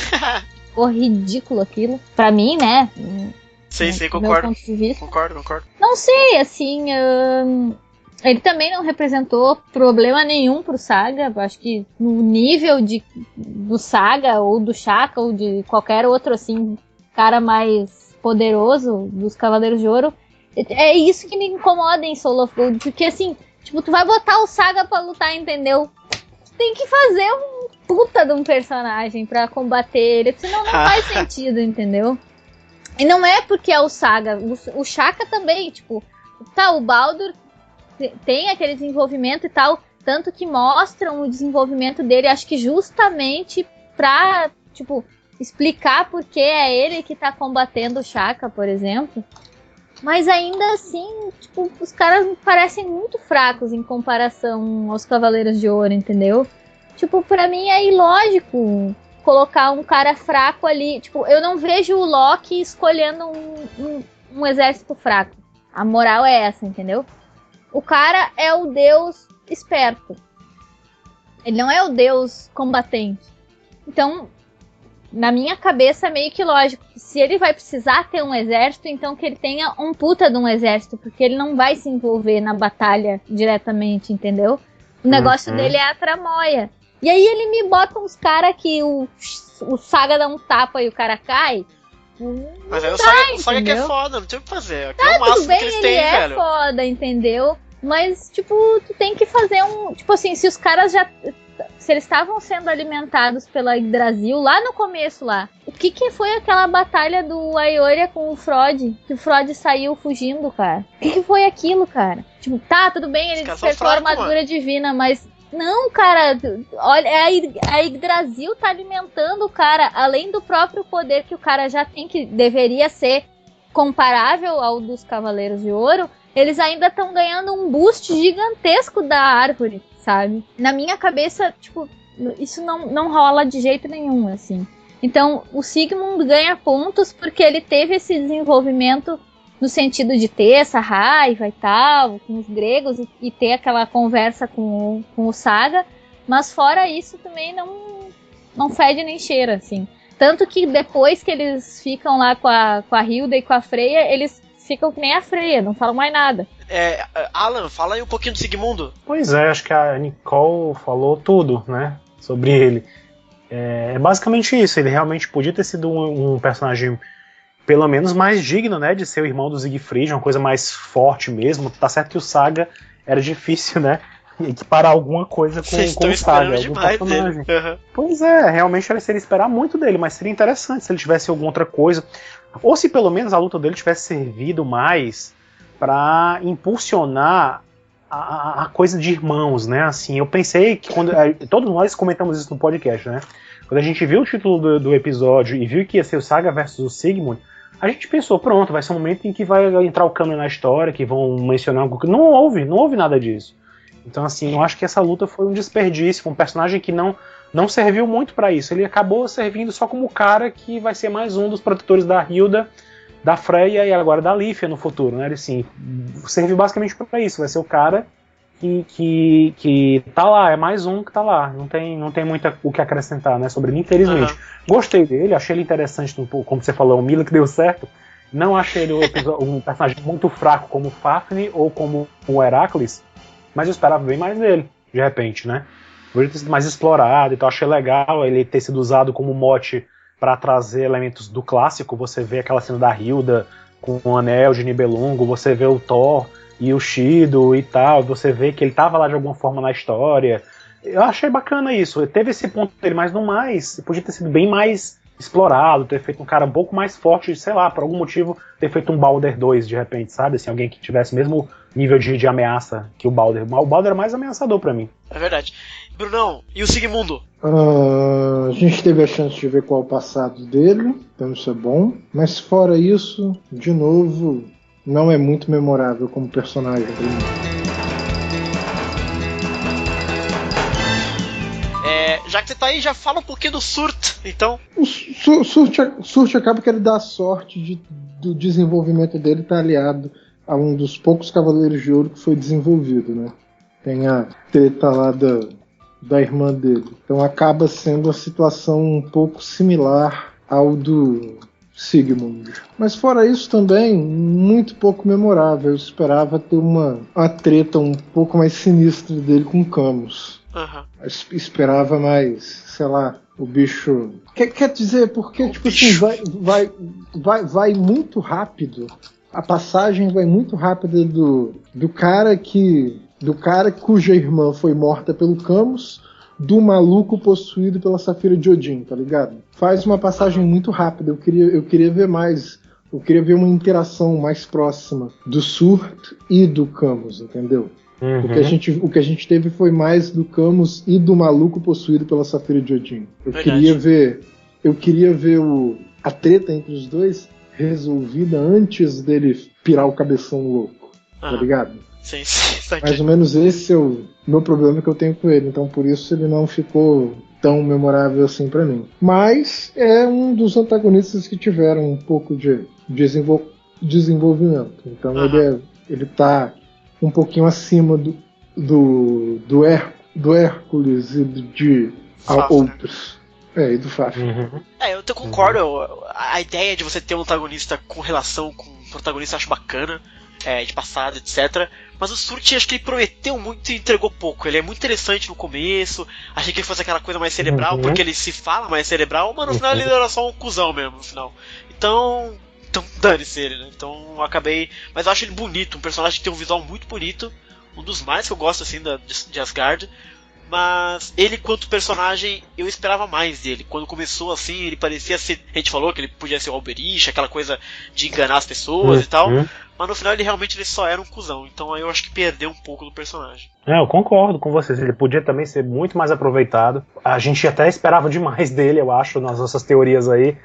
ficou ridículo aquilo. Pra mim, né? Sei, concordo. Concordo. Não sei, assim, ele também não representou problema nenhum pro Saga. Eu acho que no nível do Saga, ou do Shaka, ou de qualquer outro, assim, cara mais poderoso dos Cavaleiros de Ouro, é isso que me incomoda em Soul of Gold, porque, assim, tipo, tu vai botar o Saga pra lutar, entendeu? Tu tem que fazer um puta de um personagem pra combater ele, senão não faz sentido, entendeu? E não é porque é o Saga, o Shaka também, tipo, o Baldur tem aquele desenvolvimento e tal, tanto que mostram o desenvolvimento dele, acho que justamente pra, tipo, explicar por que é ele que tá combatendo o Shaka, por exemplo. Mas ainda assim, tipo, os caras me parecem muito fracos em comparação aos Cavaleiros de Ouro, entendeu? Tipo, pra mim é ilógico colocar um cara fraco ali. Tipo, eu não vejo o Loki escolhendo um exército fraco. A moral é essa, entendeu? O cara é o deus esperto. Ele não é o deus combatente. Então, na minha cabeça é meio que lógico que se ele vai precisar ter um exército, então que ele tenha um puta de um exército, porque ele não vai se envolver na batalha diretamente, entendeu? O negócio dele é a tramóia. E aí ele me bota uns caras que o Saga dá um tapa e o cara cai. Mas aí o Saga que é foda, não tem o que fazer. Aqui é o máximo bem, que eles têm, velho. Ele é foda, entendeu? Mas, tipo, tu tem que fazer um... Tipo assim, se os caras já... Se eles estavam sendo alimentados pela Yggdrasil lá no começo lá, o que foi aquela batalha do Aioria com o Frode? Que o Frode saiu fugindo, cara. O que foi aquilo, cara? Tipo, tá, tudo bem, ele despertou a armadura divina, mas... Não, cara, olha, a Yggdrasil tá alimentando o cara, além do próprio poder que o cara já tem, que deveria ser comparável ao dos Cavaleiros de Ouro, eles ainda estão ganhando um boost gigantesco da árvore, sabe? Na minha cabeça, tipo, isso não rola de jeito nenhum, assim. Então, o Sigmund ganha pontos porque ele teve esse desenvolvimento no sentido de ter essa raiva e tal, com os gregos, e ter aquela conversa com o Saga, mas fora isso também não fede nem cheira, assim. Tanto que depois que eles ficam lá com a Hilda e com a Freya, eles ficam que nem a Freya, não falam mais nada. Alan, fala aí um pouquinho do Sigmundo. Pois é, acho que a Nicole falou tudo, né, sobre ele. É basicamente isso, ele realmente podia ter sido um personagem pelo menos mais digno, né, de ser o irmão do Siegfried, uma coisa mais forte mesmo. Tá certo que o Saga era difícil, né, equiparar alguma coisa com o Saga, algum personagem. Uhum. Pois é, realmente era seria esperar muito dele, mas seria interessante se ele tivesse alguma outra coisa, ou se pelo menos a luta dele tivesse servido mais para impulsionar a coisa de irmãos, né, assim, eu pensei que quando todos nós comentamos isso no podcast, né, quando a gente viu o título do episódio e viu que ia ser o Saga versus o Sigmund, a gente pensou, pronto, vai ser um momento em que vai entrar o Cameron na história, que vão mencionar algo que não houve nada disso. Então, assim, eu acho que essa luta foi um desperdício, foi um personagem que não serviu muito pra isso. Ele acabou servindo só como o cara que vai ser mais um dos protetores da Hilda, da Freya e agora da Lífia no futuro, né? Ele, assim, serviu basicamente pra isso, vai ser o cara que tá lá, é mais um que tá lá, não tem muito o que acrescentar, né, sobre ele, infelizmente. Gostei dele, achei ele interessante, como você falou, o Mila que deu certo. Não achei ele um personagem muito fraco como o Fafnir ou como o Heracles, mas eu esperava bem mais dele, de repente, né? Poderia ter sido mais explorado e tal, achei legal ele ter sido usado como mote para trazer elementos do clássico. Você vê aquela cena da Hilda com o anel de Nibelungo, você vê o Thor e o Shido e tal, você vê que ele tava lá de alguma forma na história. Eu achei bacana isso, teve esse ponto dele, mas no mais, podia ter sido bem mais explorado, ter feito um cara um pouco mais forte, sei lá, por algum motivo, ter feito um Balder 2 de repente, sabe, assim, alguém que tivesse o mesmo nível de ameaça que o Balder. O Balder é mais ameaçador pra mim. É verdade. Brunão, e o Sigmundo? A gente teve a chance de ver qual é o passado dele, então isso é bom, mas fora isso, de novo, não é muito memorável como personagem pra mim. Já que você tá aí, já fala um pouquinho do Surt, então. O Surt acaba que ele dá a sorte do desenvolvimento dele estar aliado a um dos poucos Cavaleiros de Ouro que foi desenvolvido, né? Tem a treta lá da irmã dele. Então acaba sendo uma situação um pouco similar ao do Sigmund. Mas fora isso também, muito pouco memorável. Eu esperava ter uma treta um pouco mais sinistra dele com Camus. Uhum. Esperava mais, sei lá, o bicho... Quer dizer, porque tipo assim, vai muito rápido. A passagem vai muito rápida do cara cuja irmã foi morta pelo Camus, do maluco possuído pela Safira de Odin, tá ligado? Faz uma passagem muito rápida. Eu queria ver mais. Eu queria ver uma interação mais próxima do Surt e do Camus, entendeu? Uhum. O que a gente teve foi mais do Camus e do maluco possuído pela Safira de Odin. Eu queria ver a treta entre os dois resolvida antes dele pirar o cabeção louco, tá ligado? Sim, mais ou menos esse é o meu problema que eu tenho com ele, então por isso ele não ficou tão memorável assim pra mim. Mas é um dos antagonistas que tiveram um pouco de desenvolvimento, então ele tá um pouquinho acima do Hércules e de outros. E do Fafnir. Uhum. Eu concordo. A ideia de você ter um antagonista com relação com o protagonista eu acho bacana, de passado, etc. Mas o Surt, acho que ele prometeu muito e entregou pouco. Ele é muito interessante no começo. Achei que ele fosse aquela coisa mais cerebral, porque ele se fala mais cerebral, mas no final ele era só um cuzão mesmo, no final. Então dane-se ele, né? Então eu acabei... Mas eu acho ele bonito, um personagem que tem um visual muito bonito. Um dos mais que eu gosto, assim, de Asgard. Mas ele, quanto personagem, eu esperava mais dele. Quando começou assim, ele parecia ser... A gente falou que ele podia ser o Alberich, aquela coisa de enganar as pessoas e tal. Mas no final ele só era um cuzão. Então aí eu acho que perdeu um pouco do personagem. Eu concordo com vocês. Ele podia também ser muito mais aproveitado. A gente até esperava demais dele, eu acho, nas nossas teorias aí.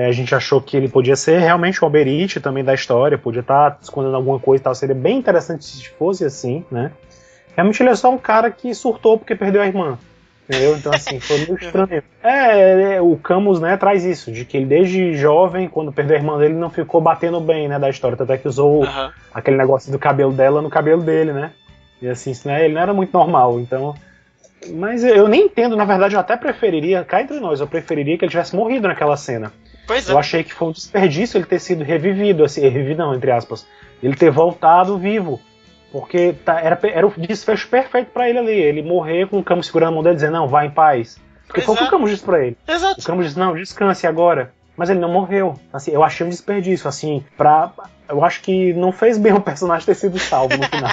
A gente achou que ele podia ser realmente o Alberich também da história. Podia estar escondendo alguma coisa e tal. Seria bem interessante se fosse assim, né? Realmente ele é só um cara que surtou porque perdeu a irmã. Entendeu? Então, assim, foi muito estranho. O Camus, né, traz isso, de que ele desde jovem, quando perdeu a irmã dele, não ficou batendo bem, né, da história. Até que usou aquele negócio do cabelo dela no cabelo dele, né? E assim, né, ele não era muito normal, então... Mas eu nem entendo, na verdade, eu até preferiria, cá entre nós, eu preferiria que ele tivesse morrido naquela cena. Pois é. Eu achei que foi um desperdício ele ter sido revivido, assim, revivido não, entre aspas. Ele ter voltado vivo. Porque era o desfecho perfeito pra ele ali. Ele morrer com o Camus segurando a mão dele dizendo, não, vai em paz. Porque foi o que o Camus disse pra ele. Exato. O Camus disse, não, descanse agora. Mas ele não morreu. Assim, eu achei um desperdício, assim, eu acho que não fez bem o personagem ter sido salvo no final.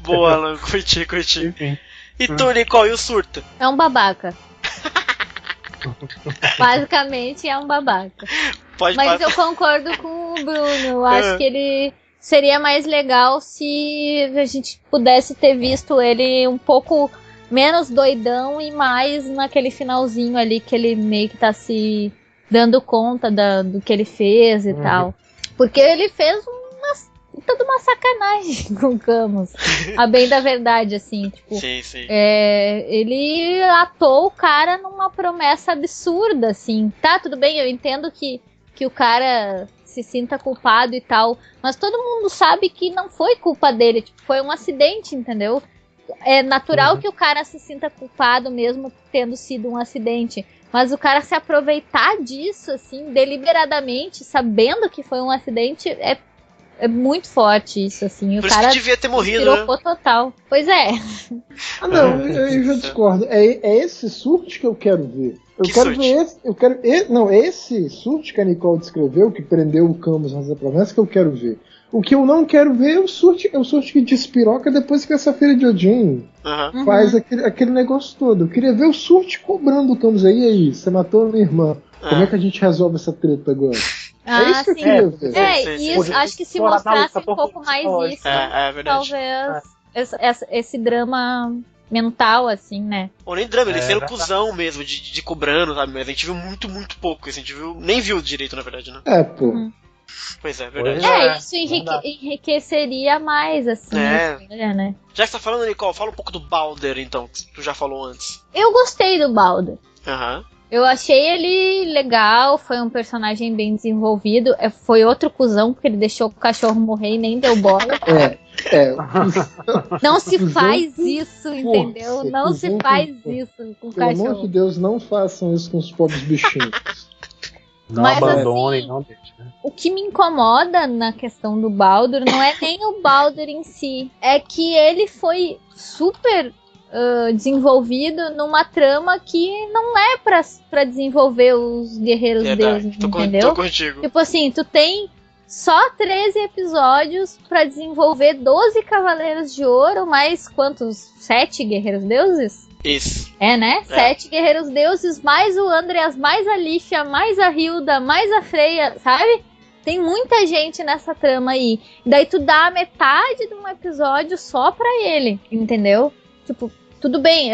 Boa, Alan, curti. Enfim. E tu, Nicole, e o Surta? É um babaca. Basicamente é um babaca. Mas eu concordo com o Bruno. Eu acho que ele... Seria mais legal se a gente pudesse ter visto ele um pouco menos doidão e mais naquele finalzinho ali que ele meio que tá se dando conta do que ele fez e tal. Porque ele fez toda uma sacanagem com o Camus. A bem da verdade, assim. Tipo, sim. Ele atou o cara numa promessa absurda, assim. Tá, tudo bem, eu entendo que o cara... se sinta culpado e tal, mas todo mundo sabe que não foi culpa dele, tipo, foi um acidente, entendeu? É natural que o cara se sinta culpado mesmo tendo sido um acidente, mas o cara se aproveitar disso, assim, deliberadamente, sabendo que foi um acidente, é muito forte isso, assim. Por o cara isso que devia ter morrido, né? Total. Pois é. Não, eu já discordo. É esse surto que eu quero ver. Eu quero ver esse surto que a Nicole descreveu, que prendeu o Camus nas promessas, que eu quero ver. O que eu não quero ver é o surto que despiroca depois que essa Feira de Odin faz aquele negócio todo. Eu queria ver o surto cobrando o Camus aí, você matou a minha irmã. Como é que a gente resolve essa treta agora? É isso que eu queria ver. Isso, acho que se mostrasse um pouco mais isso, talvez esse drama mental, assim, né? Ou nem drama, ele sendo cuzão mesmo, de cobrando, sabe? Mas a gente viu muito, muito pouco. A gente nem viu direito, na verdade, né? Pois é, verdade. Isso enriqueceria mais, assim, a história, né? Já que você tá falando, Nicole, fala um pouco do Balder, então, que tu já falou antes. Eu gostei do Balder. Eu achei ele legal, foi um personagem bem desenvolvido. Foi outro cuzão, porque ele deixou o cachorro morrer e nem deu bola. Não se faz isso, entendeu? Não se faz isso com o cachorro. Pelo amor de Deus, não façam isso com os pobres bichinhos. Não abandonem, assim, não deixem. Né? O que me incomoda na questão do Baldur não é nem o Baldur em si. É que ele foi super desenvolvido numa trama que não é pra desenvolver os guerreiros deuses, entendeu? Tô contigo. Tipo assim, tu tem só 13 episódios pra desenvolver 12 Cavaleiros de Ouro, mais quantos? 7 guerreiros deuses? Isso. Né? 7 guerreiros deuses, mais o Andreas, mais a Lífia, mais a Hilda, mais a Freya, sabe? Tem muita gente nessa trama aí. Daí tu dá metade de um episódio só pra ele, entendeu? Tipo, tudo bem,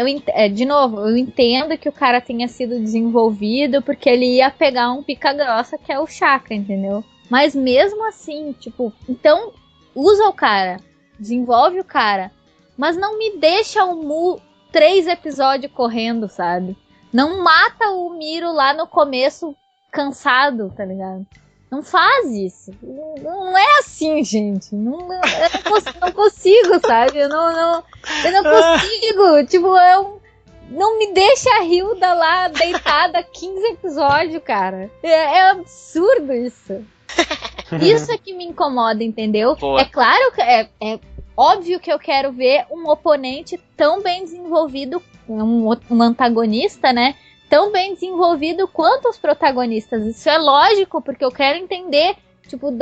de novo, eu entendo que o cara tenha sido desenvolvido porque ele ia pegar um pica-grossa que é o Shaka, entendeu? Mas mesmo assim, tipo, então usa o cara, desenvolve o cara, mas não me deixa o Mu 3 episódios correndo, sabe? Não mata o Miro lá no começo cansado, tá ligado? Não faz isso. Não é assim, gente. Eu não consigo, sabe? Eu não consigo. Tipo, não me deixa a Hilda lá deitada 15 episódios, cara. É absurdo isso. Isso é que me incomoda, entendeu? Boa. É claro que é óbvio que eu quero ver um oponente tão bem desenvolvido, um antagonista, né? Tão bem desenvolvido quanto os protagonistas. Isso é lógico, porque eu quero entender Tipo,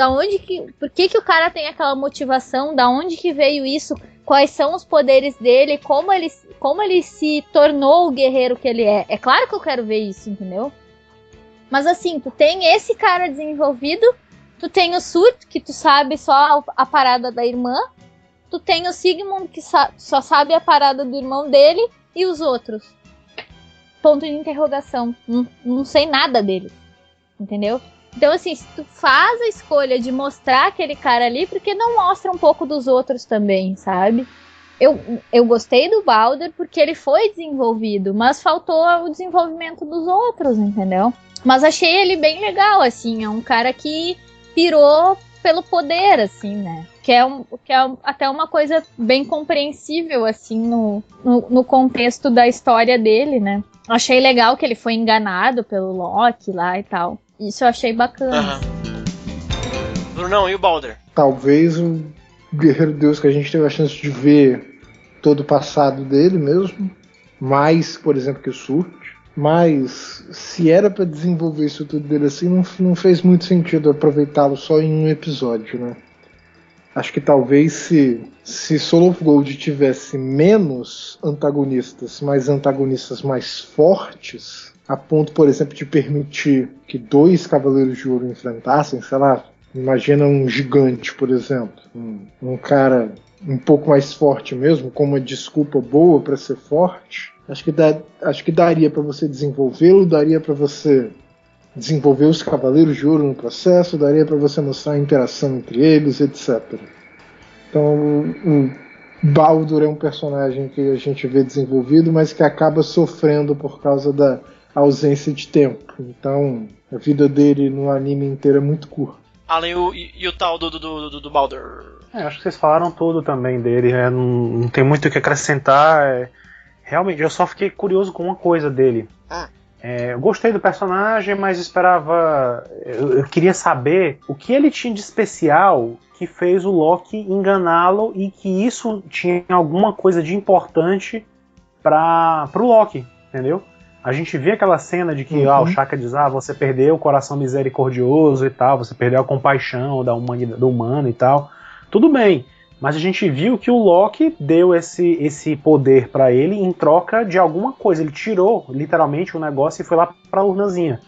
por que o cara tem aquela motivação? Da onde que veio isso? Quais são os poderes dele? Como ele se tornou o guerreiro que ele é? É claro que eu quero ver isso, entendeu? Mas assim, tu tem esse cara desenvolvido, tu tem o Surto, que tu sabe só a parada da irmã, tu tem o Sigmund, que só sabe a parada do irmão dele, e os outros? Ponto de interrogação. Não sei nada dele, entendeu? Então, assim, se tu faz a escolha de mostrar aquele cara ali, por que não mostra um pouco dos outros também, sabe? Eu gostei do Balder porque ele foi desenvolvido, mas faltou o desenvolvimento dos outros, entendeu? Mas achei ele bem legal, assim, é um cara que pirou pelo poder, assim, né? Que é até uma coisa bem compreensível, assim, no contexto da história dele, né? Achei legal que ele foi enganado pelo Loki lá e tal. Isso eu achei bacana. Brunão, e o Balder? Talvez o Guerreiro Deus que a gente teve a chance de ver todo o passado dele mesmo, mais, por exemplo, que o Surge. Mas se era pra desenvolver isso tudo dele assim, não fez muito sentido aproveitá-lo só em um episódio, né? Acho que talvez se Soul of Gold tivesse menos antagonistas, mas antagonistas mais fortes, a ponto, por exemplo, de permitir que 2 Cavaleiros de Ouro enfrentassem, sei lá, imagina um gigante, por exemplo, um cara um pouco mais forte mesmo, com uma desculpa boa para ser forte. Acho que daria para você desenvolvê-lo, daria para você desenvolver os Cavaleiros de Ouro no processo, daria para você mostrar a interação entre eles, etc. Então, o Baldur é um personagem que a gente vê desenvolvido, mas que acaba sofrendo por causa da ausência de tempo. Então, a vida dele no anime inteiro é muito curta. Além e o tal do Baldur? Acho que vocês falaram tudo também dele, não tem muito o que acrescentar. Realmente, eu só fiquei curioso com uma coisa dele. Eu gostei do personagem, mas esperava... Eu queria saber o que ele tinha de especial que fez o Loki enganá-lo e que isso tinha alguma coisa de importante pro Loki, entendeu? A gente vê aquela cena de que o Shaka diz, você perdeu o coração misericordioso e tal, você perdeu a compaixão do humano e tal. Tudo bem, mas a gente viu que o Loki deu esse poder pra ele em troca de alguma coisa. Ele tirou, literalmente, o negócio e foi lá pra urnazinha.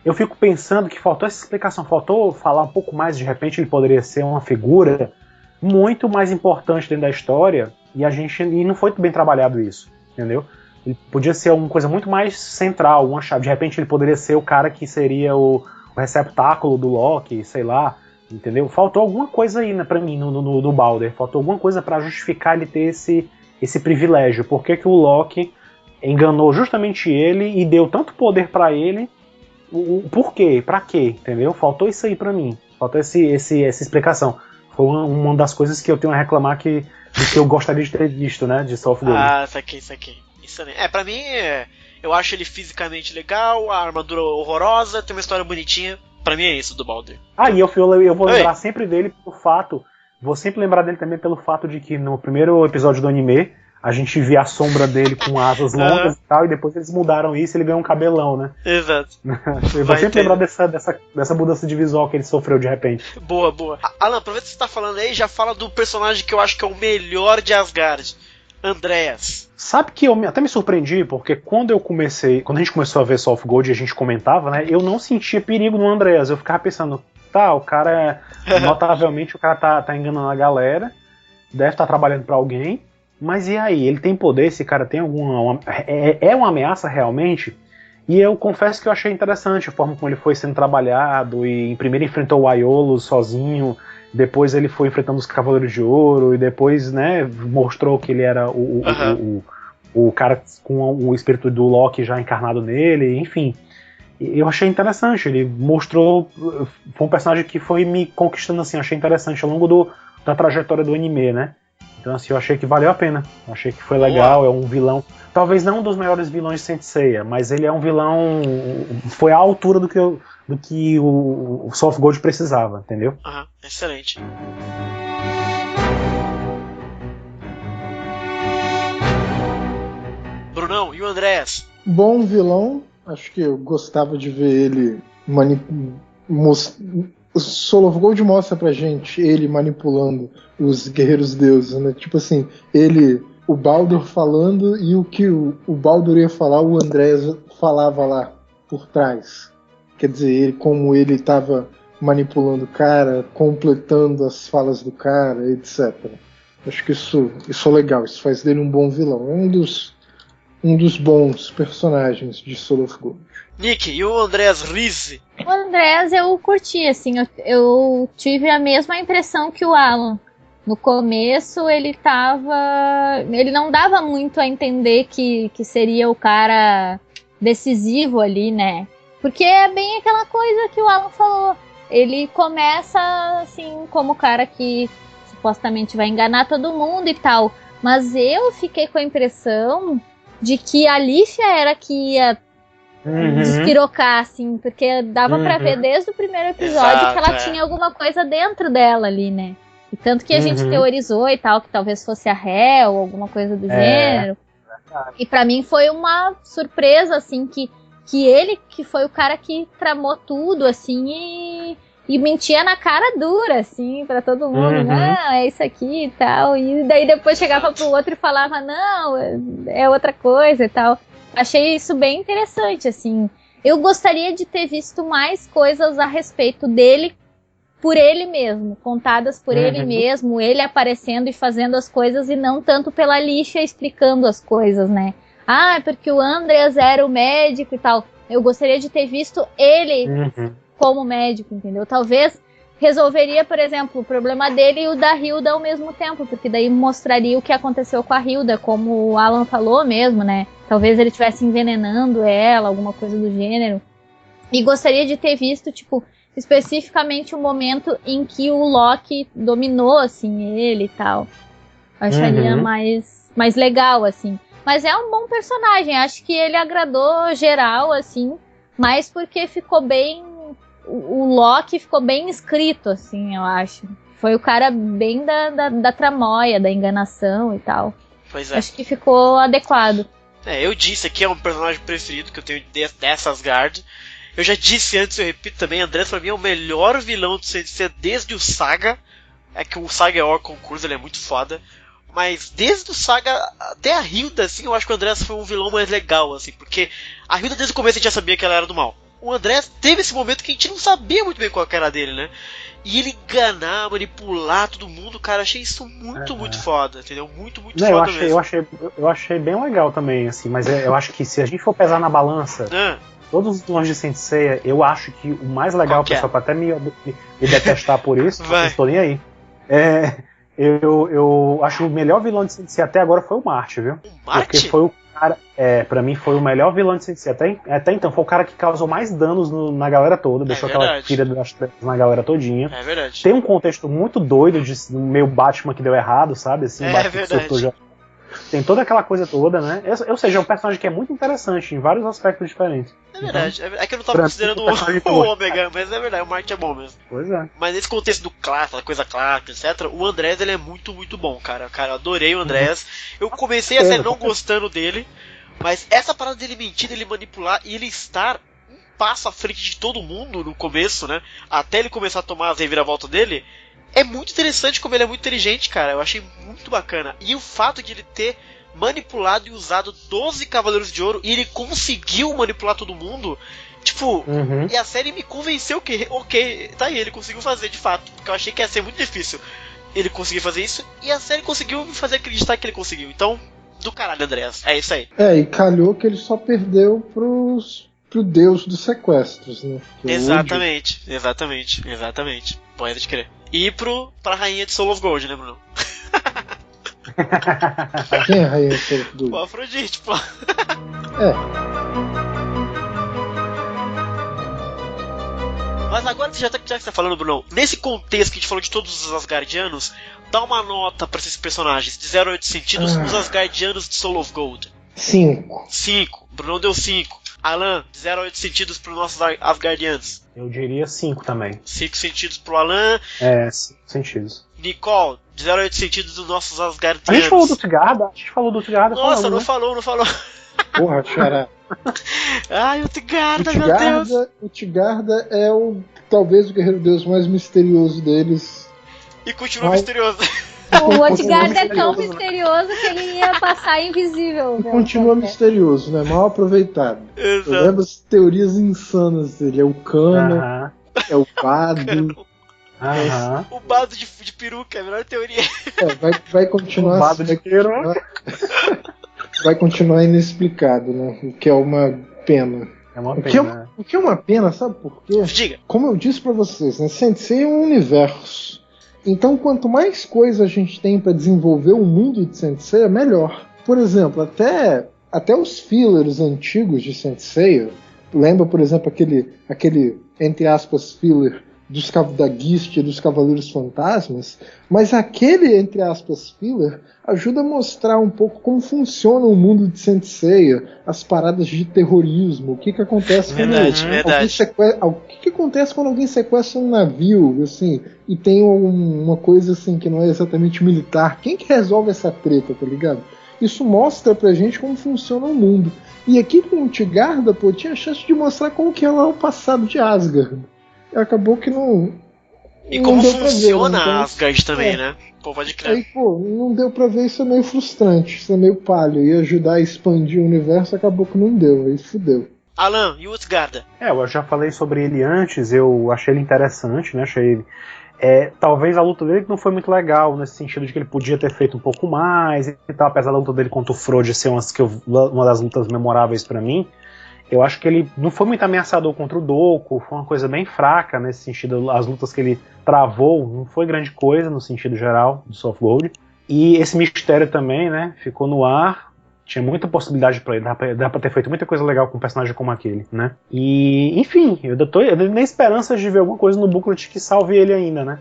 Eu fico pensando que faltou essa explicação, faltou falar um pouco mais, de repente ele poderia ser uma figura muito mais importante dentro da história e não foi bem trabalhado isso, entendeu? Ele podia ser uma coisa muito mais central, uma chave. De repente ele poderia ser o cara que seria o receptáculo do Loki, sei lá, entendeu? Faltou alguma coisa aí, né, pra mim no Balder. Faltou alguma coisa pra justificar ele ter esse privilégio. Por que o Loki enganou justamente ele e deu tanto poder pra ele? Por quê? Pra quê? Entendeu? Faltou isso aí pra mim. Faltou essa explicação. Foi uma das coisas que eu tenho a reclamar que eu gostaria de ter visto, né? De Soul of Gold. Saquei. Isso também. Pra mim, eu acho ele fisicamente legal, a armadura horrorosa, tem uma história bonitinha. Pra mim é isso do Balder. E eu vou lembrar sempre dele pelo fato... Vou sempre lembrar dele também pelo fato de que no primeiro episódio do anime, a gente via a sombra dele com asas longas e tal, e depois eles mudaram isso e ele ganhou um cabelão, né? Exato. Eu vou sempre lembrar dessa mudança de visual que ele sofreu de repente. Boa. Alan, aproveita que você tá falando aí, já fala do personagem que eu acho que é o melhor de Asgard. Andreas. Sabe que eu até me surpreendi, porque quando a gente começou a ver Soul of Gold e a gente comentava, né, eu não sentia perigo no Andreas. Eu ficava pensando, o cara notavelmente o cara tá enganando a galera, deve estar trabalhando pra alguém, mas e aí? Ele tem poder? Esse cara tem alguma... É uma ameaça realmente? E eu confesso que eu achei interessante a forma como ele foi sendo trabalhado, e primeiro enfrentou o Aiolo sozinho, depois ele foi enfrentando os Cavaleiros de Ouro, e depois, né, mostrou que ele era o cara com o espírito do Loki já encarnado nele, enfim. Eu achei interessante, ele mostrou... Foi um personagem que foi me conquistando, assim, achei interessante ao longo da trajetória do anime, né? Então, assim, eu achei que valeu a pena. Eu achei que foi legal, é um vilão... Talvez não um dos melhores vilões de Saint Seiya, mas ele é um vilão... Foi à altura do que o Soul of Gold precisava, entendeu? Excelente. Brunão, e o Andreas? o Soul of Gold mostra pra gente ele manipulando os guerreiros deuses, né? Tipo assim, o Baldur falando e o que o Baldur ia falar, o Andrés falava lá por trás. Quer dizer, como ele estava manipulando o cara, completando as falas do cara, etc. Acho que isso é legal, isso faz dele um bom vilão. É um dos bons personagens de Soul of Gold. Nick, e o Andreas Riese? O Andreas eu curti, assim, eu tive a mesma impressão que o Alan. No começo ele não dava muito a entender que seria o cara decisivo ali, né? Porque é bem aquela coisa que o Alan falou. Ele começa, assim, como o cara que supostamente vai enganar todo mundo e tal. Mas eu fiquei com a impressão de que a Lífia era que ia despirocar, assim. Porque dava pra ver desde o primeiro episódio que ela tinha alguma coisa dentro dela ali, né? E tanto que a gente teorizou e tal, que talvez fosse a Hel ou alguma coisa do gênero. E pra mim foi uma surpresa, assim, que ele que foi o cara que tramou tudo, assim, e mentia na cara dura, assim, pra todo mundo. Não, é isso aqui e tal. E daí depois chegava pro outro e falava, não, é outra coisa e tal. Achei isso bem interessante, assim. Eu gostaria de ter visto mais coisas a respeito dele por ele mesmo, contadas por ele mesmo, ele aparecendo e fazendo as coisas e não tanto pela Lífia explicando as coisas, né? Ah, porque o Andreas era o médico e tal. Eu gostaria de ter visto ele como médico, entendeu? Talvez resolveria, por exemplo, o problema dele e o da Hilda ao mesmo tempo, porque daí mostraria o que aconteceu com a Hilda, como o Alan falou mesmo, né? Talvez ele estivesse envenenando ela, alguma coisa do gênero. E gostaria de ter visto, tipo, especificamente o momento em que o Loki dominou, assim, ele e tal. Acharia mais legal, assim. Mas é um bom personagem, acho que ele agradou geral, assim, mas porque ficou bem... O Loki ficou bem escrito, assim, eu acho. Foi o cara bem da tramóia, da enganação e tal. Pois é. Acho que ficou adequado. Eu disse aqui, é um personagem preferido que eu tenho dessa Asgard. Eu já disse antes, eu repito também, Andrés pra mim é o melhor vilão de ser desde o Saga. É que o Saga é o concurso, ele é muito foda. Mas desde o Saga até a Hilda, assim, eu acho que o Andrés foi um vilão mais legal, assim. Porque a Hilda desde o começo a gente já sabia que ela era do mal. O Andrés teve esse momento que a gente não sabia muito bem qual era dele, né? E ele enganar, manipular todo mundo, cara, achei isso muito foda, entendeu? Muito foda mesmo. Eu achei bem legal também, assim, mas eu acho que se a gente for pesar na balança, todos os vilões de Saint Seiya, eu acho que o mais legal, pessoal, pra até me detestar por isso, não estou nem aí. Eu acho que o melhor vilão de Saint Seiya até agora foi o Marte, viu? O Marte? Porque foi o cara, pra mim foi o melhor vilão de Saint Seiya. Até então, foi o cara que causou mais danos na galera toda, deixou aquela tira das trevas na galera todinha. É verdade. Tem um contexto muito doido de meio Batman que deu errado, sabe? Assim, Batman verdade. Tem toda aquela coisa toda, né? Ou seja, é um personagem que é muito interessante em vários aspectos diferentes. É verdade. Então, é que eu não tava considerando o Ômega, mas é verdade, o Marte é bom mesmo. Pois é. Mas nesse contexto do Clark, coisa Clark, etc., o Andrés, ele é muito bom, cara. Cara, eu adorei o Andrés. Eu comecei a ser não gostando dele, mas essa parada dele mentir, dele manipular e ele estar um passo à frente de todo mundo no começo, né? Até ele começar a tomar as reviravoltas dele, é muito interessante como ele é muito inteligente, cara. Eu achei muito bacana. E o fato de ele ter manipulado e usado 12 Cavaleiros de Ouro e ele conseguiu manipular todo mundo, tipo, e a série me convenceu que, ok, tá aí, ele conseguiu fazer de fato, porque eu achei que ia ser muito difícil ele conseguir fazer isso, e a série conseguiu me fazer acreditar que ele conseguiu. Então, do caralho, Andreas, é isso aí. E calhou que ele só perdeu pro deus dos sequestros, né? Exatamente. Pode crer. E pra rainha de Soul of Gold, né, Bruno? Quem é a rainha de Soul of Gold? Pô, Afrodite, pô. Mas agora, já que você tá falando, Bruno, nesse contexto que a gente falou de todos os Asgardianos, dá uma nota pra esses personagens de 0 a 8 sentidos, os Asgardianos de Soul of Gold. 5. Bruno deu 5. Alan, de 0 a 8 sentidos pros nossos Asgardianos. Eu diria 5 também. 5 sentidos pro Alan. 5 sentidos. Nicole, de 0 a 8 sentidos dos nossos Asgardianos. A gente falou do Utgarda? Nossa, não falou. Porra, Xará. Ai, o Tigarda, meu Deus. O Tigarda é talvez o Guerreiro Deus mais misterioso deles. E continua misterioso. O Odgard é tão misterioso que ele ia passar invisível. E continua misterioso, né? Mal aproveitado. Exato. Eu lembro as teorias insanas dele. É o Cano, é o Bado. O Bado de peruca, é a melhor teoria. Vai continuar. O Bado de peruca. Vai continuar inexplicado, né? O que é uma pena. É uma pena. O que é uma pena, sabe por quê? Diga. Como eu disse pra vocês, né? Sensei é um universo. Então, quanto mais coisa a gente tem pra desenvolver o mundo de Sensei, é melhor. Por exemplo, até os fillers antigos de Sensei, lembra, por exemplo, aquele entre aspas, filler da Gist e dos Cavaleiros Fantasmas, mas aquele, entre aspas, filler ajuda a mostrar um pouco como funciona o mundo de Saint Seiya, as paradas de terrorismo, o que acontece o que acontece quando alguém sequestra um navio, assim, e tem uma coisa assim que não é exatamente militar. Quem que resolve essa treta, tá ligado? Isso mostra pra gente como funciona o mundo. E aqui com o Tigarda, pô, tinha a chance de mostrar como que é lá o passado de Asgard. Acabou que não. E como funciona ver, né? Asgard também, né? Pô, pode crer. Aí, pô, não deu pra ver, isso é meio frustrante, isso é meio palha. Ia ajudar a expandir o universo, acabou que não deu, aí fudeu. Alan, e o Utgarda? Eu já falei sobre ele antes, eu achei ele interessante, né? Achei ele. Talvez a luta dele não foi muito legal, nesse sentido de que ele podia ter feito um pouco mais e tal, apesar da luta dele contra o Frode ser uma das lutas memoráveis pra mim. Eu acho que ele não foi muito ameaçador contra o Doku, foi uma coisa bem fraca nesse sentido. As lutas que ele travou não foi grande coisa no sentido geral do Soft Gold. E esse mistério também, né, ficou no ar. Tinha muita possibilidade pra ele, dá pra ter feito muita coisa legal com um personagem como aquele, né? E, enfim, eu tô na esperança de ver alguma coisa no booklet que salve ele ainda, né?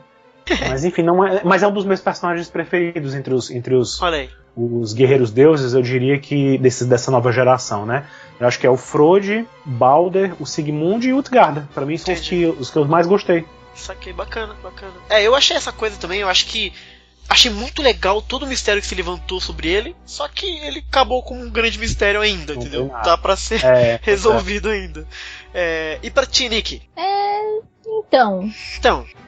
Mas enfim, mas é um dos meus personagens preferidos entre os guerreiros deuses, eu diria que dessa nova geração, né? Eu acho que é o Frode, Balder, o Sigmund e o Utgarda. Pra mim são os que eu mais gostei. Saquei, bacana. Eu achei essa coisa também, eu acho que achei muito legal todo o mistério que se levantou sobre ele, só que ele acabou com um grande mistério ainda, entendeu? Tá pra ser resolvido ainda. E pra ti, Nick? Então,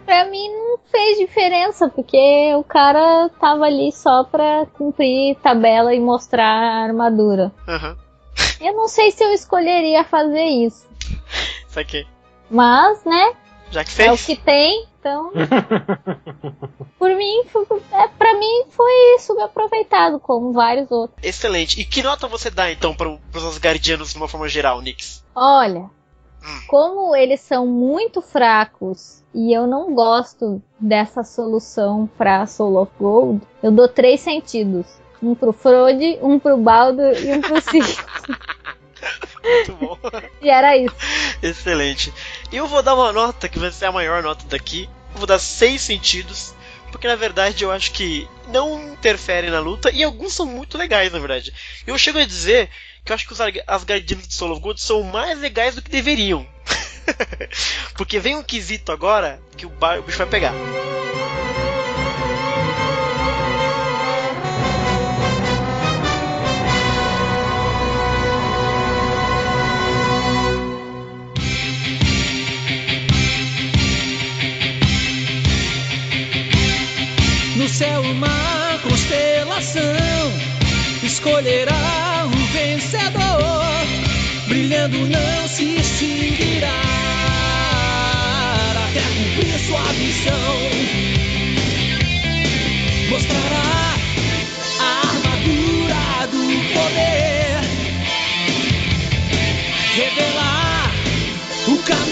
pra mim não fez diferença, porque o cara tava ali só pra cumprir tabela e mostrar a armadura. Eu não sei se eu escolheria fazer isso. Saquei. Mas, né? Já que fez. É o que tem, então. Pra mim foi subaproveitado, como vários outros. Excelente. E que nota você dá, então, pros Asgardianos de uma forma geral, Nix? Olha, como eles são muito fracos e eu não gosto dessa solução pra Soul of Gold, eu dou 3 sentidos. Um pro Frode, um pro Baldur e um pro Sigmund. Muito bom. E era isso. Excelente. E eu vou dar uma nota que vai ser a maior nota daqui. Eu vou dar 6 sentidos. Porque na verdade eu acho que não interferem na luta. E alguns são muito legais, na verdade. Eu chego a dizer que eu acho que os Asgardianos de Soul of Gold são mais legais do que deveriam. Porque vem um quesito agora que o bicho vai pegar. No céu uma constelação escolherá um vencedor, brilhando não se extinguirá até cumprir sua missão. Mostrará a armadura do poder, revelar o caminho